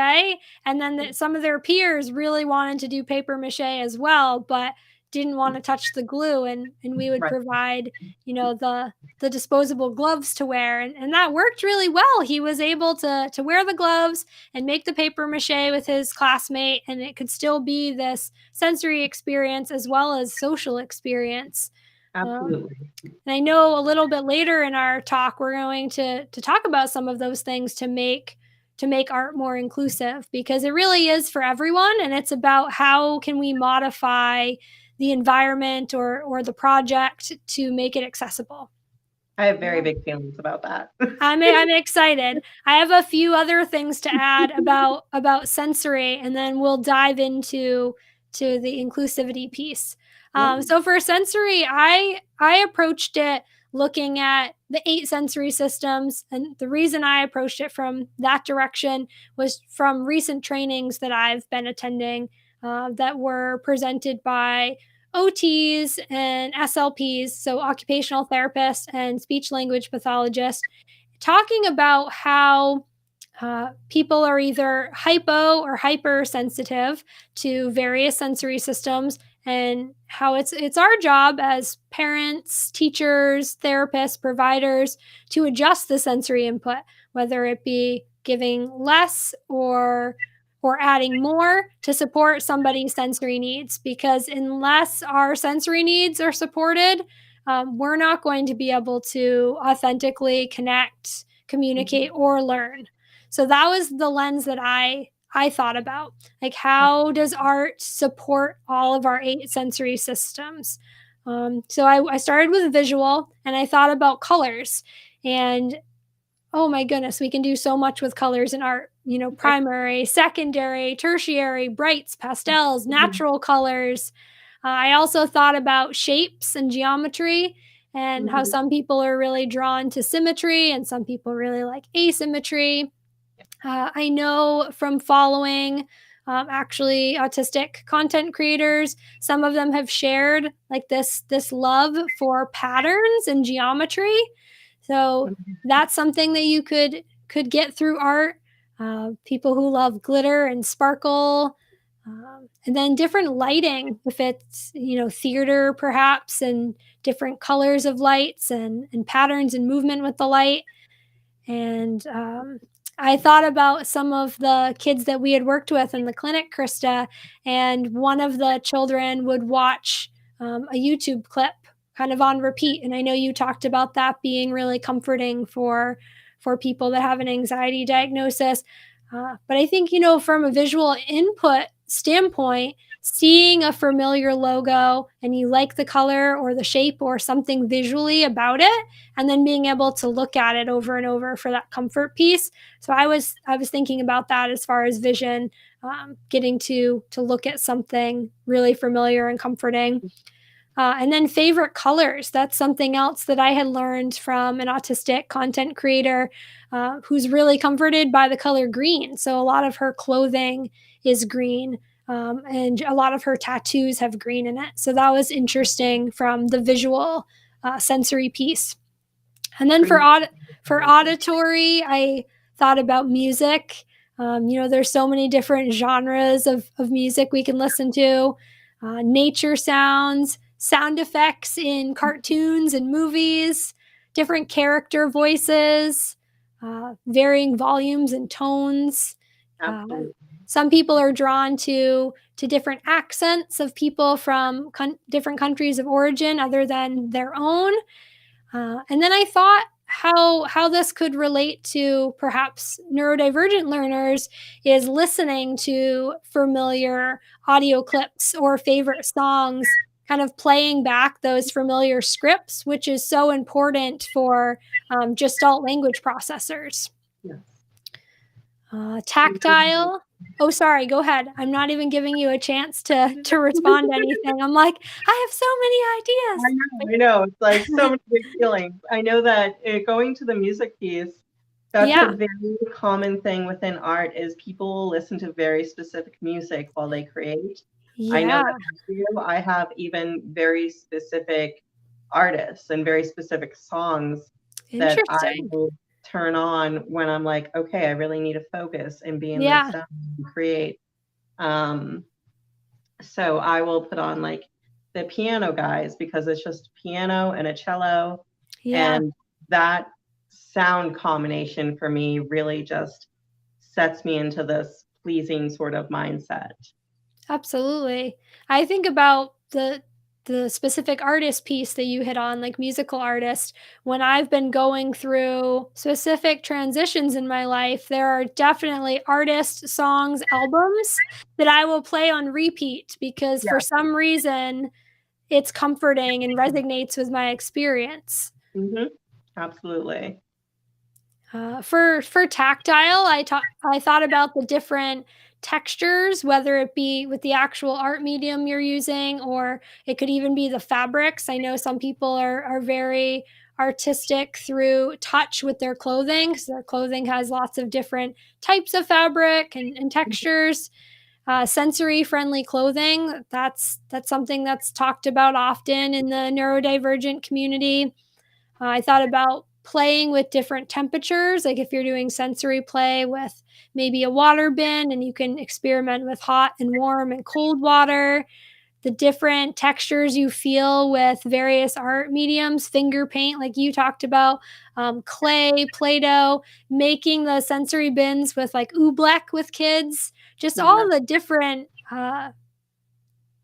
and then some of their peers really wanted to do paper mache as well, but didn't want to touch the glue, and we would Right. provide, the disposable gloves to wear, and that worked really well. He was able to wear the gloves and make the paper mache with his classmate, and it could still be this sensory experience as well as social experience. Um, Absolutely. and I know a little bit later in our talk we're going to talk about some of those things to make art more inclusive, because it really is for everyone, and it's about how can we modify the environment or the project to make it accessible. I have very big feelings about that. I'm excited. I have a few other things to add about sensory, and then we'll dive into the inclusivity piece. Yeah. So for sensory, I approached it looking at the 8 sensory systems, and the reason I approached it from that direction was from recent trainings that I've been attending that were presented by OTs and SLPs, so occupational therapists and speech language pathologists, talking about how people are either hypo or hypersensitive to various sensory systems, and how it's our job as parents, teachers, therapists, providers to adjust the sensory input, whether it be giving less or adding more to support somebody's sensory needs. Because unless our sensory needs are supported, we're not going to be able to authentically connect, communicate, or learn. So that was the lens that I thought about. Like, how does art support all of our 8 sensory systems? So I started with visual, and I thought about colors. And oh my goodness, we can do so much with colors in art. Primary, secondary, tertiary, brights, pastels, natural colors. I also thought about shapes and geometry, and how Mhm. some people are really drawn to symmetry and some people really like asymmetry. I know from following actually autistic content creators, some of them have shared like this love for patterns and geometry. So that's something that you could get through art. People who love glitter and sparkle, and then different lighting, if it's theater perhaps, and different colors of lights and patterns and movement with the light. And I thought about some of the kids that we had worked with in the clinic, Krista, and one of the children would watch a YouTube clip kind of on repeat. And I know you talked about that being really comforting for people that have an anxiety diagnosis. But I think, from a visual input standpoint, seeing a familiar logo and you like the color or the shape or something visually about it, and then being able to look at it over and over for that comfort piece. So I was thinking about that as far as vision, getting to look at something really familiar and comforting. And then favorite colors. That's something else that I had learned from an autistic content creator who's really comforted by the color green. So a lot of her clothing is green. And a lot of her tattoos have green in it. So that was interesting from the visual sensory piece. And then Green. for auditory, I thought about music. There's so many different genres of music we can listen to. Nature sounds, sound effects in cartoons and movies, different character voices, varying volumes and tones. Uh, Absolutely. some people are drawn to different accents of people from different countries of origin other than their own. And then I thought how this could relate to perhaps neurodivergent learners is listening to familiar audio clips or favorite songs, kind of playing back those familiar scripts, which is so important for Gestalt language processors. Yes. Tactile. Oh, sorry. Go ahead. I'm not even giving you a chance to respond to anything. I'm like, I have so many ideas. I know. It's like so many big feelings. I know that going to the music piece, that's a Yeah. very common thing within art is people listen to very specific music while they create. I know Yeah. that I do. I have even very specific artists and very specific songs that I Interesting. will turn on when I'm like, okay, I really need to focus and be in the Yeah. zone and create. Um, so I will put on like the piano guys because it's just piano and a cello. Yeah. And that sound combination for me really just sets me into this pleasing sort of mindset. Absolutely. I think about the specific artist piece that you hit on, like musical artist. When I've been going through specific transitions in my life, there are definitely artist songs, albums that I will play on repeat because for Yeah. some reason it's comforting and resonates with my experience. Hmm. Absolutely. For tactile, I thought about the different textures, whether it be with the actual art medium you're using, or it could even be the fabrics. I know some people are very artistic through touch with their clothing, because their clothing has lots of different types of fabric and textures. Sensory friendly clothing, that's something that's talked about often in the neurodivergent community. I thought about playing with different temperatures, like if you're doing sensory play with maybe a water bin and you can experiment with hot and warm and cold water, the different textures you feel with various art mediums, finger paint, like you talked about, clay, Play Doh, making the sensory bins with like oobleck with kids, just Yeah. all the different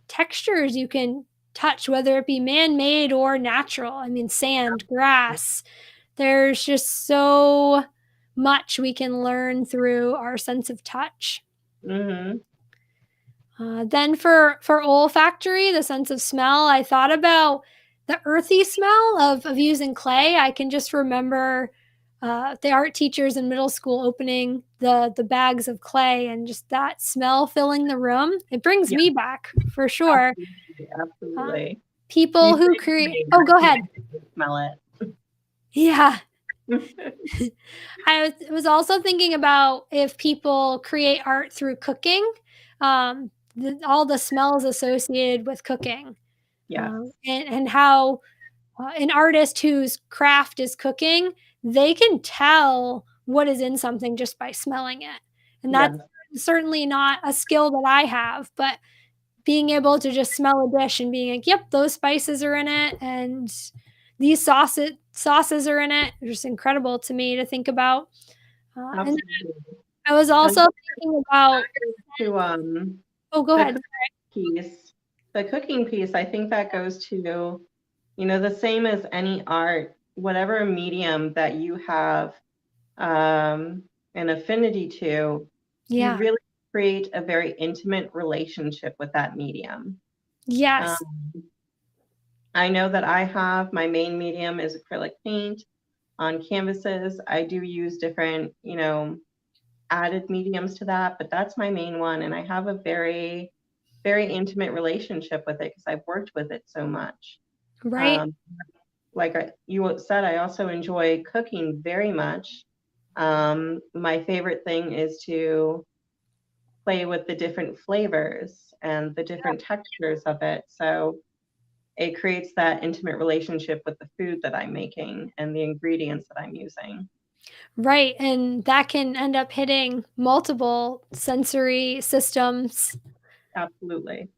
textures you can touch, whether it be man made or natural. I mean, sand, grass, there's just so much we can learn through our sense of touch. Hmm. Then for olfactory, the sense of smell, I thought about the earthy smell of using clay. I can just remember the art teachers in middle school opening the bags of clay and just that smell filling the room. It brings Yeah. me back for sure. Absolutely. Uh, Absolutely. You People say who create. clay, Oh, I go can ahead. actually smell Yeah. it. I was also thinking about if people create art through cooking, all the smells associated with cooking, Yes. and how an artist whose craft is cooking, they can tell what is in something just by smelling it. And that's Yes. certainly not a skill that I have, but being able to just smell a dish and being like, "Yep, those spices are in it, and these sauces are in it." It's just incredible to me to think about. And Absolutely. I was And also thinking about. to Oh, go the ahead. cooking piece, the cooking piece, I think that goes to, the same as any art, whatever medium that you have an affinity to, you Yeah. really create a very intimate relationship with that medium. Um, Yes. I know that I have my main medium is acrylic paint on canvases. I do use different, added mediums to that, but that's my main one. And I have a very, very intimate relationship with it because I've worked with it so much. Right. Um, you said, I also enjoy cooking very much. My favorite thing is to play with the different flavors and the different textures of it. So it creates that intimate relationship with the food that I'm making and the ingredients that I'm using. Right, and that can end up hitting multiple sensory systems. Absolutely.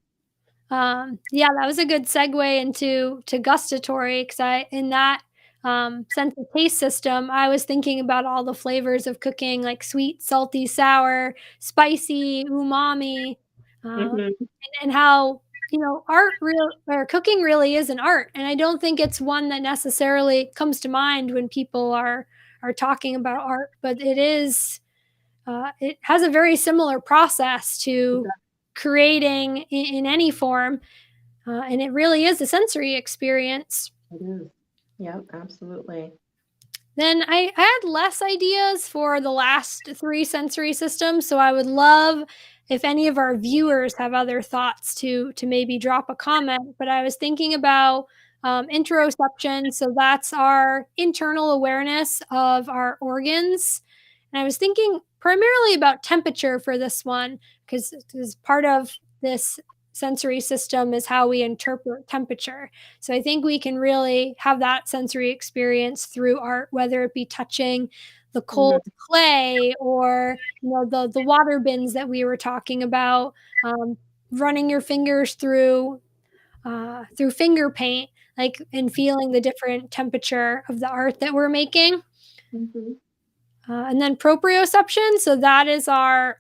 Yeah, that was a good segue into gustatory because I in that sense of taste system, I was thinking about all the flavors of cooking, like sweet, salty, sour, spicy, umami, Hmm. and how. cooking really is an art, and I don't think it's one that necessarily comes to mind when people are talking about art, but it has a very similar process to creating in any form, and it really is a sensory experience. It is. Yep, absolutely. Then I had less ideas for the last three sensory systems, so I would love if any of our viewers have other thoughts to maybe drop a comment. But I was thinking about interoception, so that's our internal awareness of our organs. And I was thinking primarily about temperature for this one, because part of this sensory system is how we interpret temperature. So I think we can really have that sensory experience through art, whether it be touching the cold Mhm. clay or the water bins that we were talking about, running your fingers through finger paint, like, and feeling the different temperature of the art that we're making. Mhm. And then proprioception, so that is our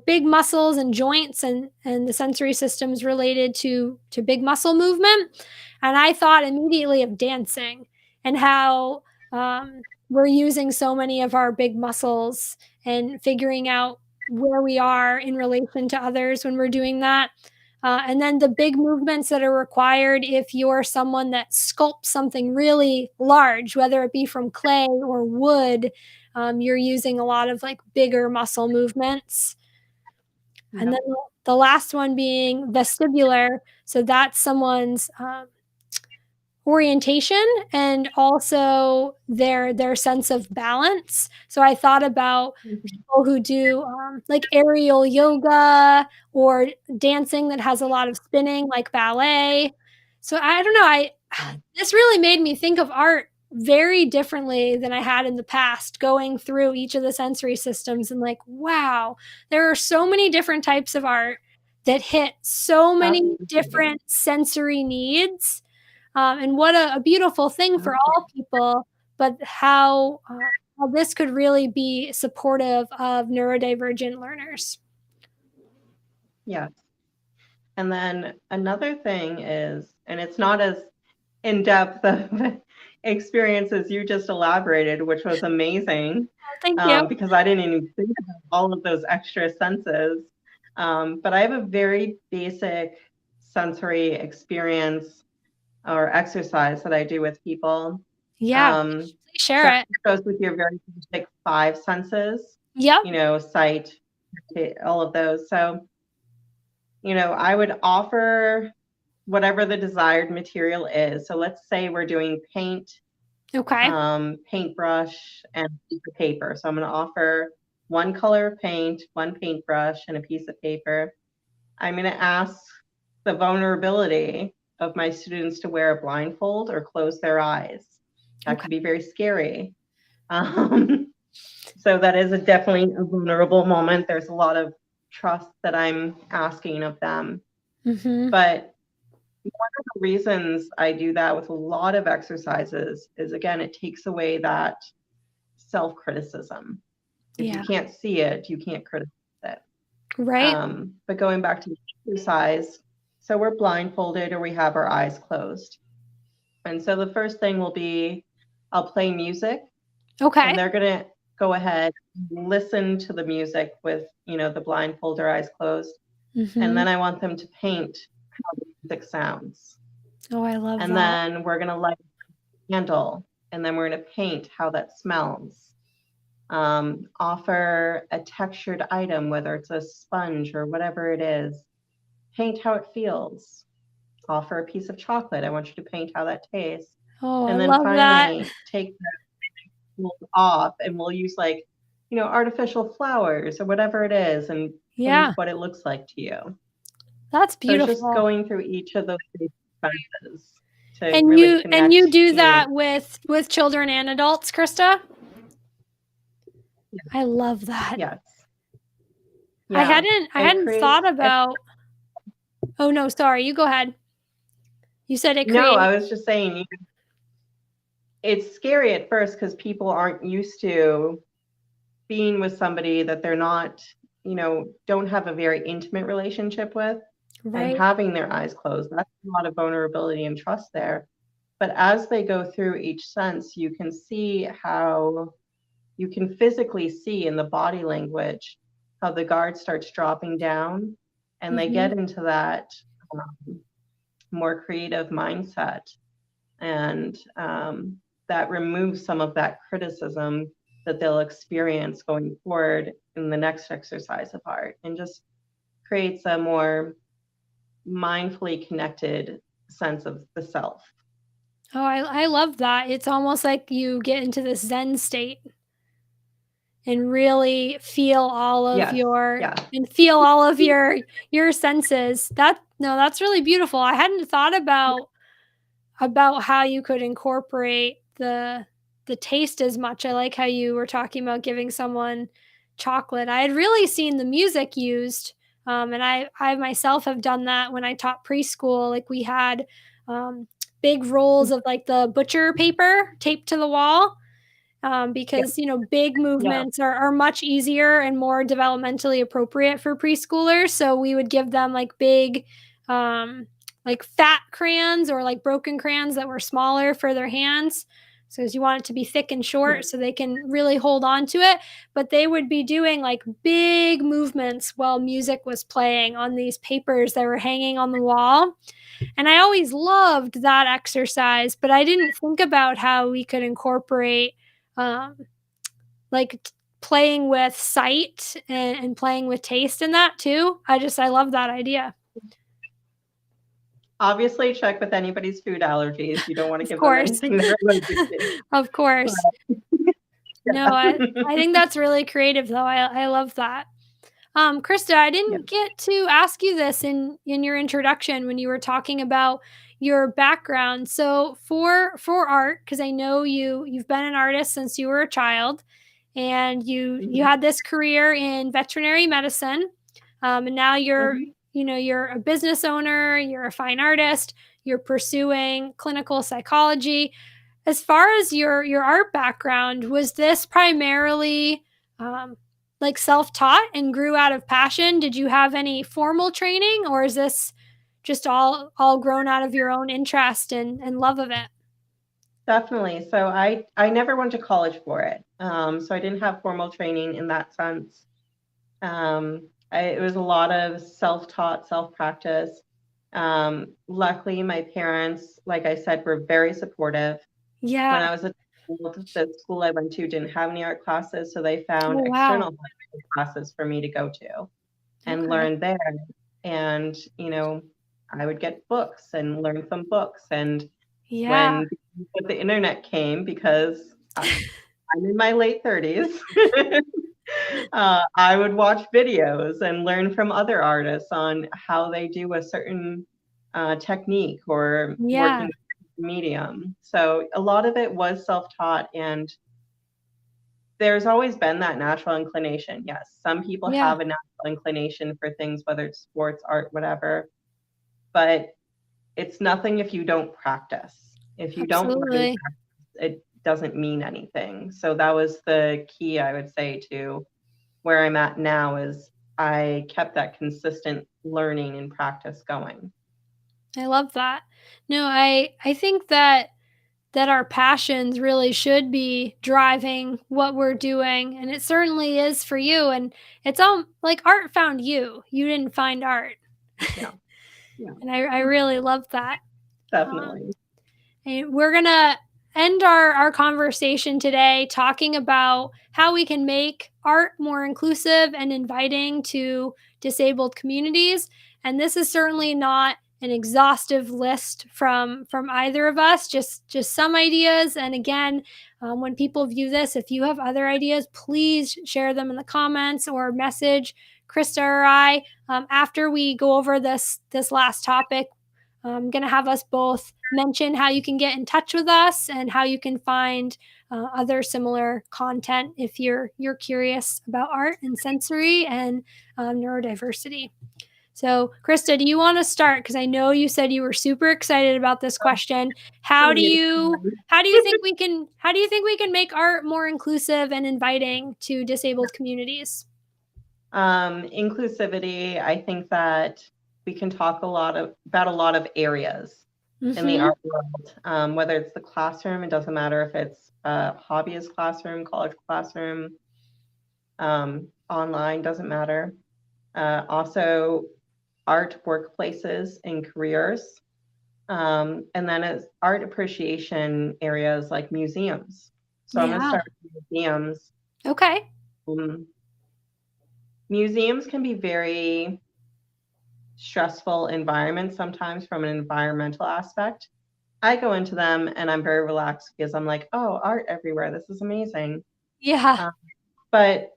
big muscles and joints and the sensory systems related to big muscle movement. And I thought immediately of dancing and how we're using so many of our big muscles and figuring out where we are in relation to others when we're doing that. And then the big movements that are required if you're someone that sculpts something really large, whether it be from clay or wood, you're using a lot of like bigger muscle movements. And Yep. then the last one being vestibular. So that's someone's orientation and also their sense of balance. So I thought about Mhm. people who do like aerial yoga or dancing that has a lot of spinning, like ballet. So I don't know. I Yeah. This really made me think of art very differently than I had in the past, going through each of the sensory systems and like, wow, there are so many different types of art that hit so many Absolutely. different sensory needs. And what a beautiful thing for all people, but how this could really be supportive of neurodivergent learners. Yes. And then another thing is, and it's not as in depth of experience as you just elaborated, which was amazing, Thank you. because I didn't even think about all of those extra senses. But I have a very basic sensory experience or exercise that I do with people. Yeah, please So share it. it goes with your very basic five senses, Yep. sight, all of those. So, I would offer whatever the desired material is. So let's say we're doing paint, Okay. paintbrush, and a piece of paper. So I'm going to offer one color of paint, one paintbrush, and a piece of paper. I'm going to ask the vulnerability of my students to wear a blindfold or close their eyes. That Okay. can be very scary. Um, so that is definitely a vulnerable moment. There's a lot of trust that I'm asking of them. Mhm. But one of the reasons I do that with a lot of exercises is, again, it takes away that self-criticism. If you Yeah. can't see it, you can't criticize it. Right. But going back to the exercise, so we're blindfolded or we have our eyes closed. And so the first thing will be I'll play music and Okay. they're going to go ahead and listen to the music with, the blindfold or eyes closed. And Mhm. then I want them to paint how the music sounds. Oh, I love And that. then we're going to light a candle and then we're going to paint how that smells. Offer a textured item, whether it's a sponge or whatever it is, paint how it feels. Offer a piece of chocolate. I want you to paint how that tastes. Oh, I And then love that. finally, take the off and we'll use artificial flowers or whatever it is and paint Yeah, what it looks like to you. that's So it's just beautiful. going through each of those senses to And really you connect do to. that with children and adults, Krista? Yeah, I love that. yes, I yeah, hadn't I and hadn't create. thought about. Oh, no, sorry, you go ahead. You said it No, creates. I was just saying it's scary at first because people aren't used to being with somebody that they're not, don't have a very intimate relationship with. and Right. having their eyes closed. That's a lot of vulnerability and trust there. But as they go through each sense, you can see how you can physically see in the body language how the guard starts dropping down and they Mhm. get into that more creative mindset. And that removes some of that criticism that they'll experience going forward in the next exercise of art and just creates a more mindfully connected sense of the self. Oh, I love that. It's almost like you get into this Zen state and really feel all of Yes, your yeah. and feel all of your senses. That no, that's really beautiful. I hadn't thought about how you could incorporate the taste as much. I like how you were talking about giving someone chocolate. I had really seen the music used, and I myself have done that when I taught preschool. Like we had big rolls of like the butcher paper taped to the wall, Yeah, because big yeah, movements are much easier and more developmentally appropriate for preschoolers. So we would give them like big, like fat crayons or like broken crayons that were smaller for their hands. So as you want it to be thick and yeah. short so they can really hold on to it. But they would be doing like big movements while music was playing on these papers that were hanging on the wall. And I always loved that exercise, but I didn't think about how we could incorporate um, like playing with sight and playing with taste in that too. I love that idea. Obviously, check with anybody's food allergies. You don't want to Of give them course. anything they're allergic to. Of But course. No, I yeah. think that's really creative though. I love that. Krista, I Yeah. didn't get to ask you this in your introduction when you were talking about your background. So for art, because I know you've been an artist since you were a child, and you Mhm, had this career in veterinary medicine, and now mhm. you're a business owner, you're a fine artist, you're pursuing clinical psychology. As far as your art background, was this primarily um, like self-taught and grew out of passion? Did you have any formal training, or is this just all grown out of your own interest and love of it? Definitely. So I never went to college for it. So I didn't have formal training in that sense. It was a lot of self-taught, self-practice. Luckily, my parents, like I said, were very supportive. When Yeah. I was a child, the school I went to didn't have any art classes, so they found Oh, wow. external classes for me to go to and Okay. learn there. And, I would get books and learn from books. And Yeah. when the internet came, because I'm in my late 30s, I would watch videos and learn from other artists on how they do a certain technique or working Yeah. with medium. So a lot of it was self-taught, and there's always been that natural inclination. Yes, some people Yeah. have a natural inclination for things, whether it's sports, art, whatever, but it's nothing if you don't practice. If you don't learn and Absolutely. practice, it doesn't mean anything. So that was the key, I would say, to where I'm at now is I kept that consistent learning and practice going. I love that. No, I think that our passions really should be driving what we're doing, and it certainly is for you. And it's like art found you. You didn't find art. Yeah, yeah, And I really love that. Um, definitely. and we're gonna end our conversation today talking about how we can make art more inclusive and inviting to disabled communities. And this is certainly not an exhaustive list from either of us, just some ideas. And again, when people view this, if you have other ideas, please share them in the comments or message Krista or I after we go over this last topic. I'm going to have us both mention how you can get in touch with us and how you can find other similar content if you're curious about art and sensory and neurodiversity. So, Krista, do you want to start? Because I know you said you were super excited about this question. How do you how do you think we can make art more inclusive and inviting to disabled communities? Inclusivity, I think that we can talk about a lot of areas in the Mhm. art world, whether it's the classroom. It doesn't matter if it's a hobbyist classroom, college classroom, online, doesn't matter. Also, art workplaces and careers. And then it's art appreciation areas like museums. So I'm going to Yeah. start with museums. Okay. Um, Museums can be very stressful environments sometimes from an environmental aspect. I go into them and I'm very relaxed because I'm like, oh, art everywhere. This is amazing. Yeah. Um, but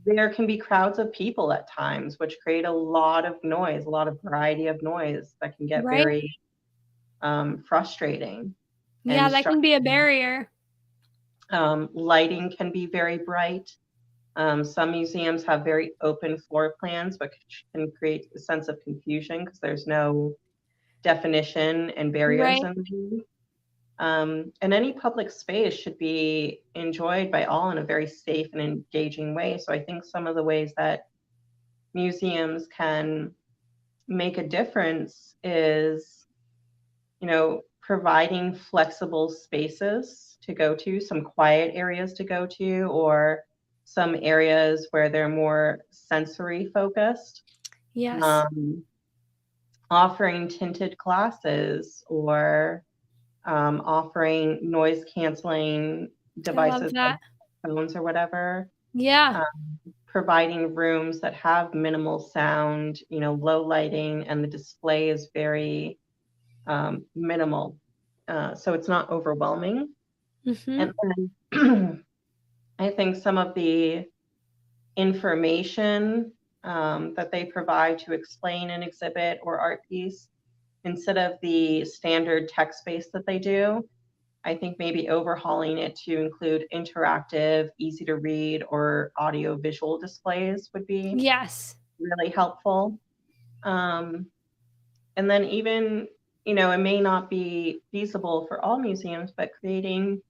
there can be crowds of people at times, which create a lot of noise, a lot of variety of noise that can get Right. very frustrating Yeah, and that can be a stressful. barrier. Lighting can be very bright. Some museums have very open floor plans, which can create a sense of confusion because there's no definition and barriers Right. in the room. And any public space should be enjoyed by all in a very safe and engaging way. So I think some of the ways that museums can make a difference is, providing flexible spaces to go to, some quiet areas to go to, or some areas where they're more sensory focused. Yes. Um, Offering tinted glasses or offering noise canceling I love devices like that. phones or whatever, Yeah. um, providing rooms that have minimal sound, low lighting, and the display is very minimal. So it's not overwhelming. And Mhm. then I think some of the information that they provide to explain an exhibit or art piece, instead of the standard text base that they do, I think maybe overhauling it to include interactive, easy to read, or audio visual displays would be Yes. really helpful. Um, and then even, it may not be feasible for all museums, but creating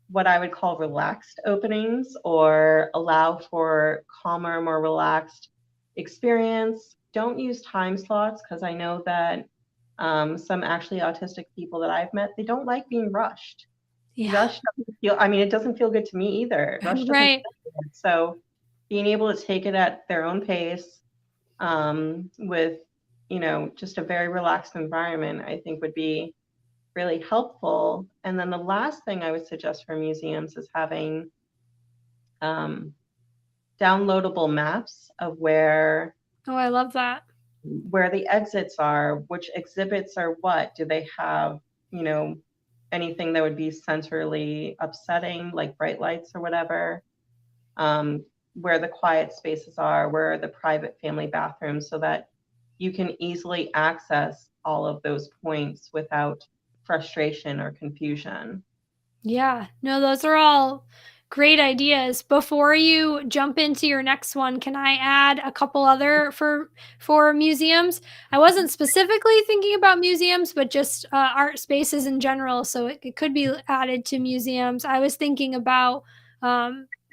what I would call relaxed openings or allow for calmer, more relaxed experience. Don't use time slots because I know that some actually autistic people that I've met, they don't like being rushed. Yeah. Rush doesn't feel, I mean, it doesn't feel good to me either. Rush doesn't Right. feel good. So being able to take it at their own pace with, just a very relaxed environment, I think would be really helpful. And then the last thing I would suggest for museums is having um, downloadable maps of Oh, I love that. where the exits are, which exhibits are what. Do they have, you know, anything that would be sensorily upsetting, like bright lights or whatever? Where the quiet spaces are, where are the private family bathrooms, so that you can easily access all of those points without frustration or confusion. Yeah. No, those are all great ideas. Before you jump into your next one, can I add a couple other for museums? I wasn't specifically thinking about museums, but just art spaces in general. So it could be added to museums. I was thinking about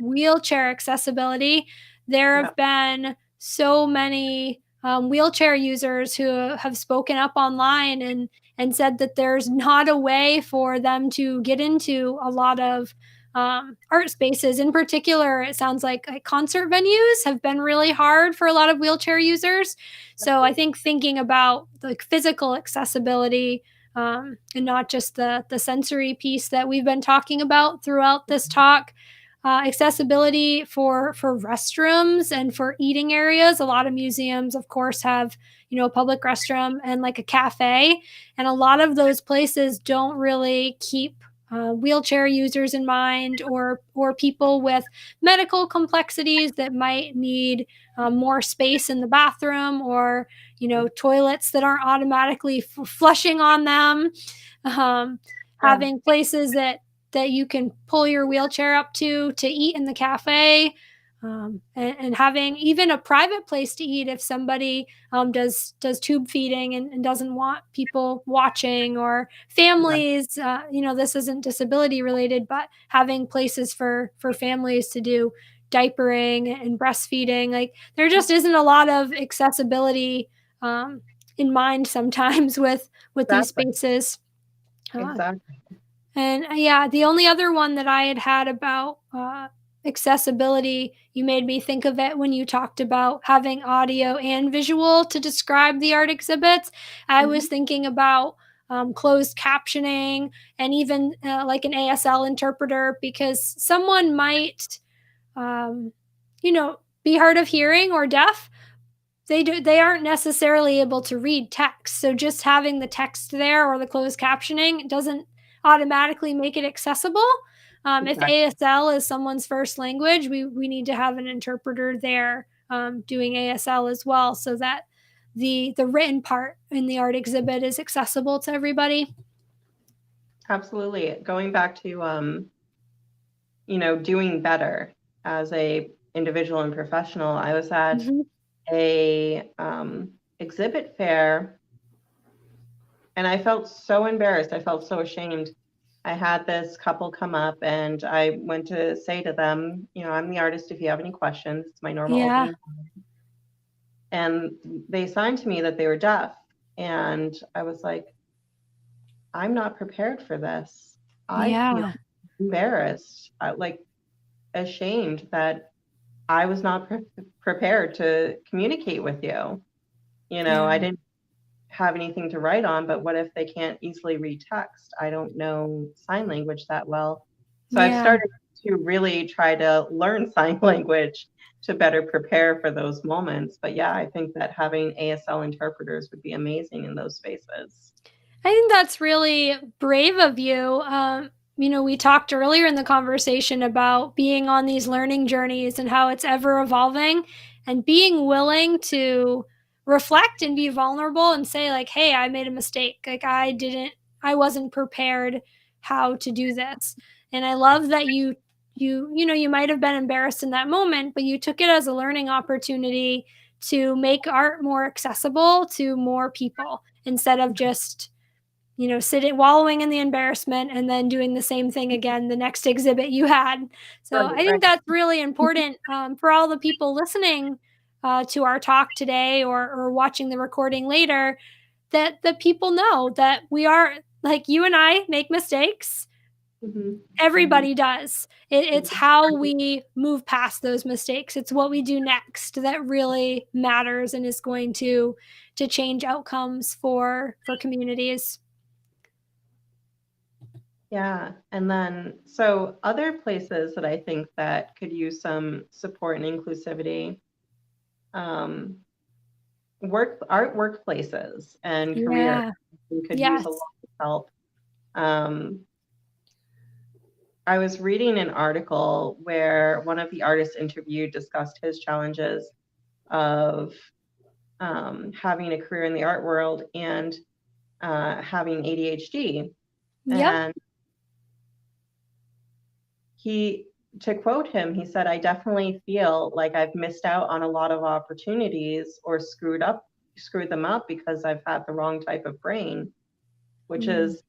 wheelchair accessibility. There Yeah. have been so many wheelchair users who have spoken up online and said that there's not a way for them to get into a lot of art spaces. In particular, it sounds like concert venues have been really hard for a lot of wheelchair users. So I think thinking about like physical accessibility and not just the sensory piece that we've been talking about throughout this talk. Accessibility for restrooms and for eating areas. A lot of museums, of course, have a public restroom and like a cafe, and a lot of those places don't really keep wheelchair users in mind, or people with medical complexities that might need more space in the bathroom, or toilets that aren't automatically flushing on them. um, Yeah. Having places that you can pull your wheelchair up to eat in the cafe, and having even a private place to eat if somebody does tube feeding and doesn't want people watching, or Yeah. families. This isn't disability related, but having places for families to do diapering and breastfeeding. Like there just isn't a lot of accessibility um, in mind sometimes with these Exactly. spaces. Uh, Exactly. and yeah, the only other one that I had had about accessibility, you made me think of it when you talked about having audio and visual to describe the art exhibits. I was Mhm. thinking about closed captioning and even like an ASL interpreter because someone might, um, be hard of hearing or deaf, they aren't necessarily able to read text. So just having the text there or the closed captioning doesn't automatically make it accessible. If Exactly. ASL is someone's first language, we need to have an interpreter there doing ASL as well, so that the written part in the art exhibit is accessible to everybody. Absolutely. Going back to doing better as a individual and professional, I was at Mhm. a exhibit fair and I felt so embarrassed. I felt so ashamed. I had this couple come up and I went to say to them, I'm the artist if you have any questions. It's my normal Yeah, opening. And they signed to me that they were deaf. And I was like, I'm not prepared for this. I feel yeah, embarrassed, like ashamed that I was not prepared to communicate with you. I yeah, didn't have anything to write on, but what if they can't easily read text? I don't know sign language that well. So I've yeah. started to really try to learn sign language to better prepare for those moments. But yeah, I think that having ASL interpreters would be amazing in those spaces. I think that's really brave of you. We talked earlier in the conversation about being on these learning journeys and how it's ever evolving and being willing to reflect and be vulnerable and say, like, hey, I made a mistake. Like, I wasn't prepared how to do this. And I love that you might have been embarrassed in that moment, but you took it as a learning opportunity to make art more accessible to more people instead of just sitting wallowing in the embarrassment and then doing the same thing again the next exhibit you had. So I Right, think right. that's really important for all the people listening to our talk today or watching the recording later, that the people know that we are like you and I make mistakes. Hmm. Hmm. Everybody does. It's how we move past those mistakes. It's what we do next that really matters and is going to change outcomes for communities. Yeah. And then, so other places that I think that could use some support and inclusivity, um, art workplaces and career Yeah. could use a lot Yes. of help. Um, I was reading an article where one of the artists interviewed discussed his challenges of having a career in the art world and having ADHD. Yep. And he, to quote him, he said, I definitely feel like I've missed out on a lot of opportunities or screwed them up because I've had the wrong type of brain, which Mm, is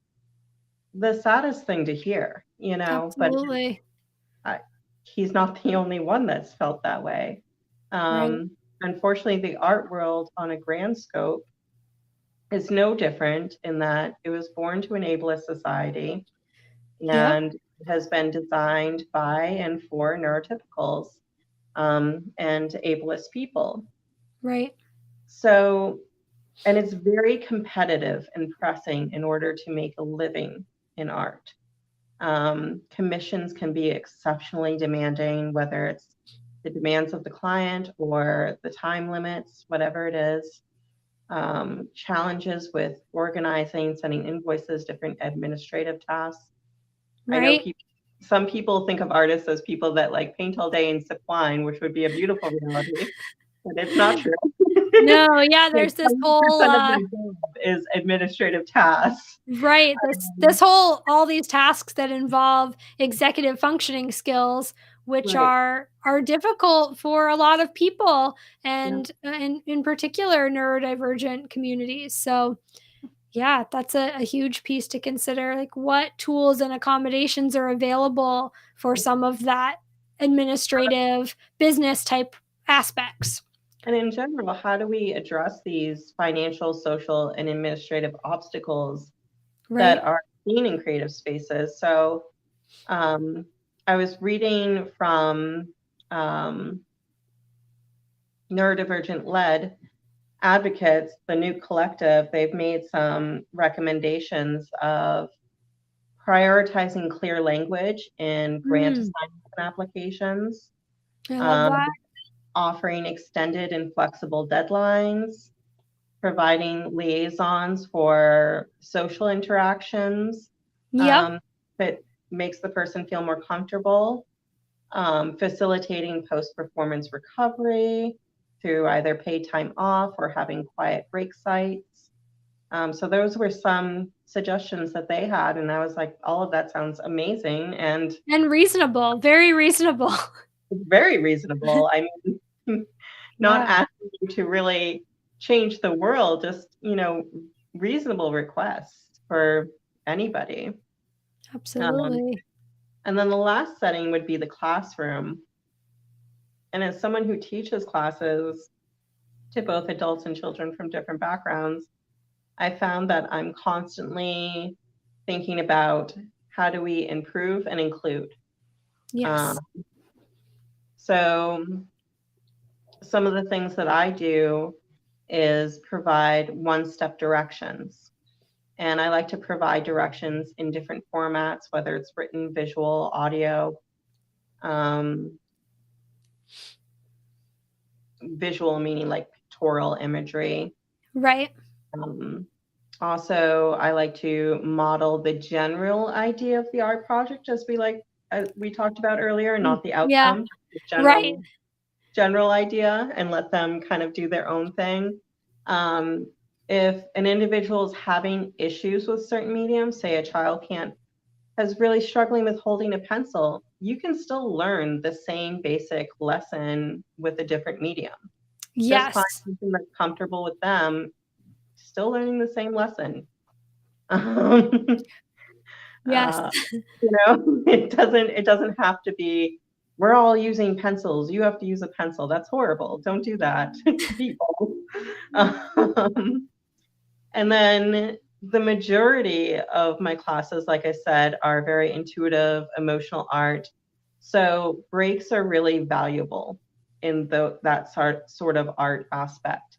the saddest thing to hear, but absolutely. I, he's not the only one that's felt that way. Right. Unfortunately, the art world on a grand scope is no different in that it was born to enable a society Yep. and has been designed by and for neurotypicals and ableist people. Right. So, and it's very competitive and pressing in order to make a living in art. Commissions can be exceptionally demanding, whether it's the demands of the client or the time limits, whatever it is. Challenges with organizing, sending invoices, different administrative tasks. I know Right. some people think of artists as people that like paint all day and sip wine, which would be a beautiful reality, but it's not true. No, yeah, Like there's this whole 70% of their job is administrative tasks. right, this whole all these tasks that involve executive functioning skills, which Right. are difficult for a lot of people Yeah. and in particular neurodivergent communities. So yeah, that's a huge piece to consider. Like what tools and accommodations are available for some of that. administrative business type aspects. And in general, how do we address these financial, social, and administrative obstacles that Right. are seen in creative spaces? So I was reading from Neurodivergent Led Advocates, the new collective. They've made some recommendations of prioritizing clear language in grant assignments and applications, I love um, that. offering extended and flexible deadlines, providing liaisons for social interactions Yep. that makes the person feel more comfortable, facilitating post-performance recovery through either paid time off or having quiet break sites. So those were some suggestions that they had, and I was like, all of that sounds amazing and And reasonable, very reasonable. very reasonable. I mean, not Yeah, asking you to really change the world, just, reasonable requests for anybody. Um, absolutely. and then the last setting would be the classroom. And as someone who teaches classes to both adults and children from different backgrounds, I found that I'm constantly thinking about how do we improve and include. Um, Yes. so some of the things that I do is provide one-step directions. And I like to provide directions in different formats, whether it's written, visual, audio. Visual meaning like pictorial imagery. Right. Um, Also, I like to model the general idea of the art project, as we talked about earlier, not the Yeah. outcome, the Right. general idea, and let them kind of do their own thing. Um, if an individual is having issues with certain mediums, say a child has really struggling with holding a pencil, you can still learn the same basic lesson with a different medium. Just find Yes. something that's comfortable with them, still learning the same lesson. Um, Yes. it doesn't have to be, we're all using pencils. You have to use a pencil. That's horrible. Don't do that to people. Um, and then the majority of my classes, like I said, are very intuitive, emotional art. So breaks are really valuable in that sort of art aspect.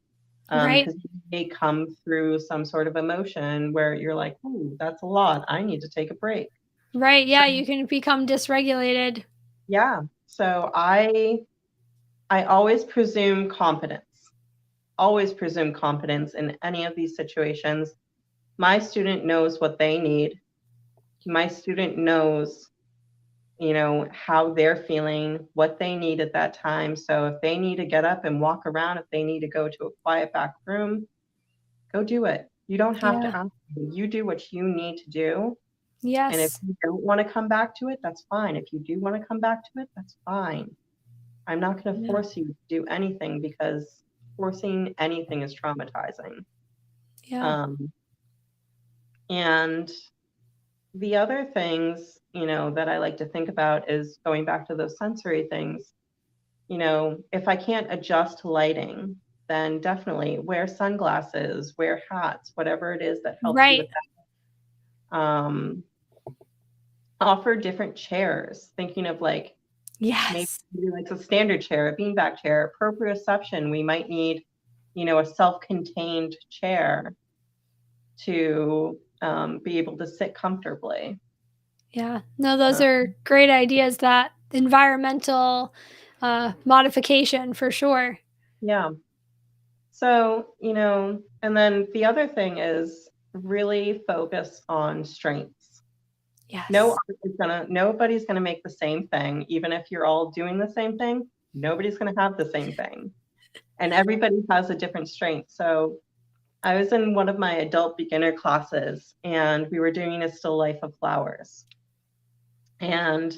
Right. Because you may come through some sort of emotion where you're like, ooh, that's a lot. I need to take a break. Right. So Yeah, you can become dysregulated. yeah. So I always presume competence. Always presume competence in any of these situations. My student knows what they need. My student knows, how they're feeling, what they need at that time. So if they need to get up and walk around, if they need to go to a quiet back room, go do it. You don't have Yeah. to ask me. You do what you need to do. And if Yes. you don't want to come back to it, that's fine. If you do want to come back to it, that's fine. I'm not going to Yeah. force you to do anything because forcing anything is traumatizing. Yeah. Um, and the other things, that I like to think about is going back to those sensory things. If I can't adjust lighting, then definitely wear sunglasses, wear hats, whatever it is that helps you with Right. that. Offer different chairs, thinking of like maybe Yes. like a standard chair, a beanbag chair, proprioception. We might need, a self-contained chair to be able to sit comfortably. Yeah. No, those Uh, are great ideas, that environmental modification for sure. yeah. So, and then the other thing is really focus on strengths. Yes. Nobody's gonna make the same thing, even if you're all doing the same thing. Nobody's gonna have the same thing, and everybody has a different strength. So, I was in one of my adult beginner classes, and we were doing a still life of flowers. And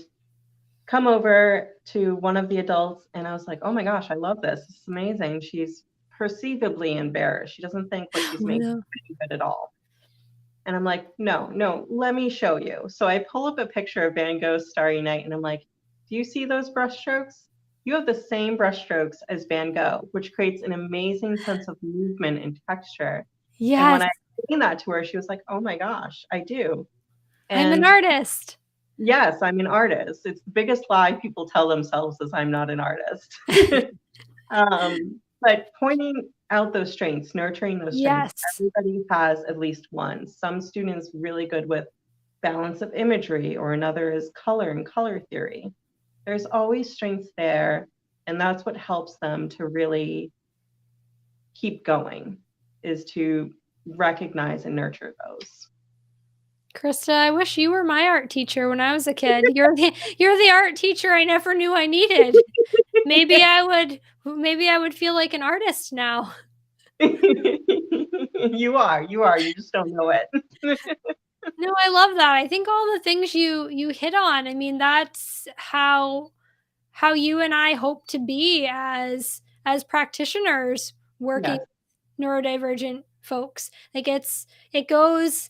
come over to one of the adults, and I was like, "Oh my gosh, I love this. This is amazing." She's perceivably embarrassed. She doesn't think what she's Oh, making no. is good at all. And I'm like, no, let me show you. So I pull up a picture of Van Gogh's Starry Night, and I'm like, Do you see those brush strokes? You have the same brush strokes as Van Gogh, which creates an amazing sense of movement and texture. And when Yes, I explained that to her, she was like, oh my gosh, I do. I'm an And artist. yes, I'm an artist. It's the biggest lie people tell themselves is I'm not an artist. But pointing out those strengths, nurturing those strengths, Yes. everybody has at least one. Some students really good with balance of imagery, or another is color and color theory. There's always strengths there, and that's what helps them to really keep going, is to recognize and nurture those. Krista, I wish you were my art teacher when I was a kid. You're the art teacher I never knew I needed. Maybe I would feel like an artist now. You are, you just don't know it. No, I love that. I think all the things you hit on, I mean, that's how you and I hope to be as practitioners working Yes, neurodivergent folks. Like it goes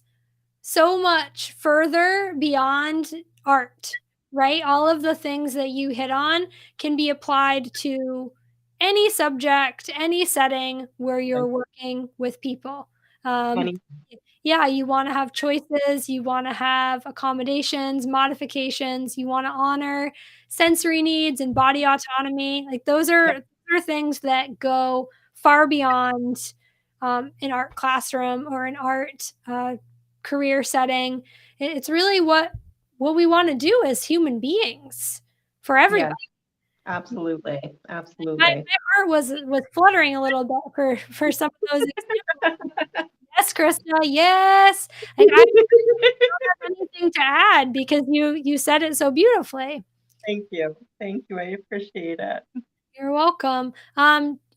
so much further beyond art, right? All of the things that you hit on can be applied to any subject, any setting where you're working with people. Um, any, yeah, you want to have choices, you want to have accommodations, modifications, you want to honor sensory needs and body autonomy. Like those are things that go far beyond an art classroom or an art career setting. It's really what we want to do as human beings for yes, everybody. absolutely, My absolutely. heart was fluttering a little bit for some of those examples. Yes, Krista, yes. Like, I don't have anything to add because you said it so beautifully. Thank you. Thank you. I appreciate it. You're welcome.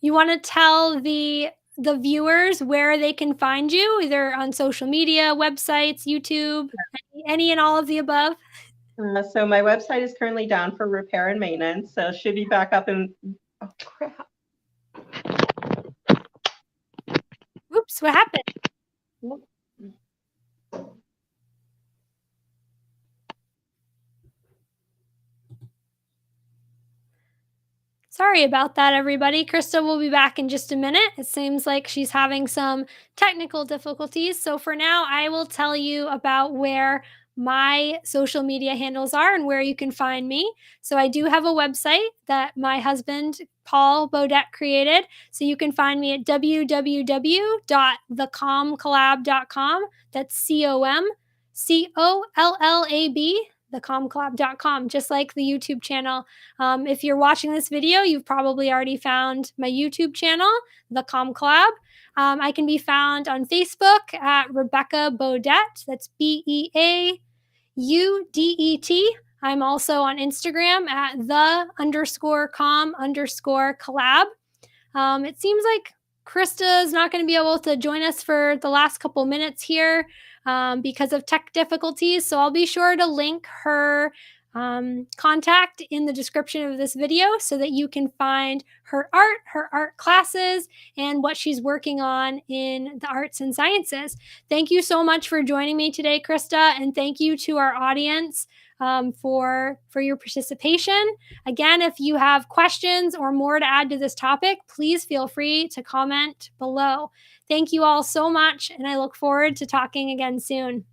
You wanna tell the viewers where they can find you, either on social media, websites, YouTube, any and all of the above? So my website is currently down for repair and maintenance, so should be back up in, oh crap. Oops, what happened? Sorry about that, everybody. Krista will be back in just a minute. It seems like she's having some technical difficulties. So for now, I will tell you about where my social media handles are and where you can find me. So I do have a website that my husband, Paul Beaudet, created. So you can find me at www.thecomcollab.com. That's COMCOLLAB, thecomcollab.com, just like the YouTube channel. If you're watching this video, you've probably already found my YouTube channel, The Calm Collab. I can be found on Facebook at Rebecca Beaudet. That's BEAUDET. I'm also on Instagram at the_calm_collab. It seems like Krista is not going to be able to join us for the last couple minutes here because of tech difficulties. So I'll be sure to link her contact in the description of this video so that you can find her art classes, and what she's working on in the arts and sciences. Thank you so much for joining me today, Krista, and thank you to our audience for your participation. Again, if you have questions or more to add to this topic, please feel free to comment below. Thank you all so much, and I look forward to talking again soon.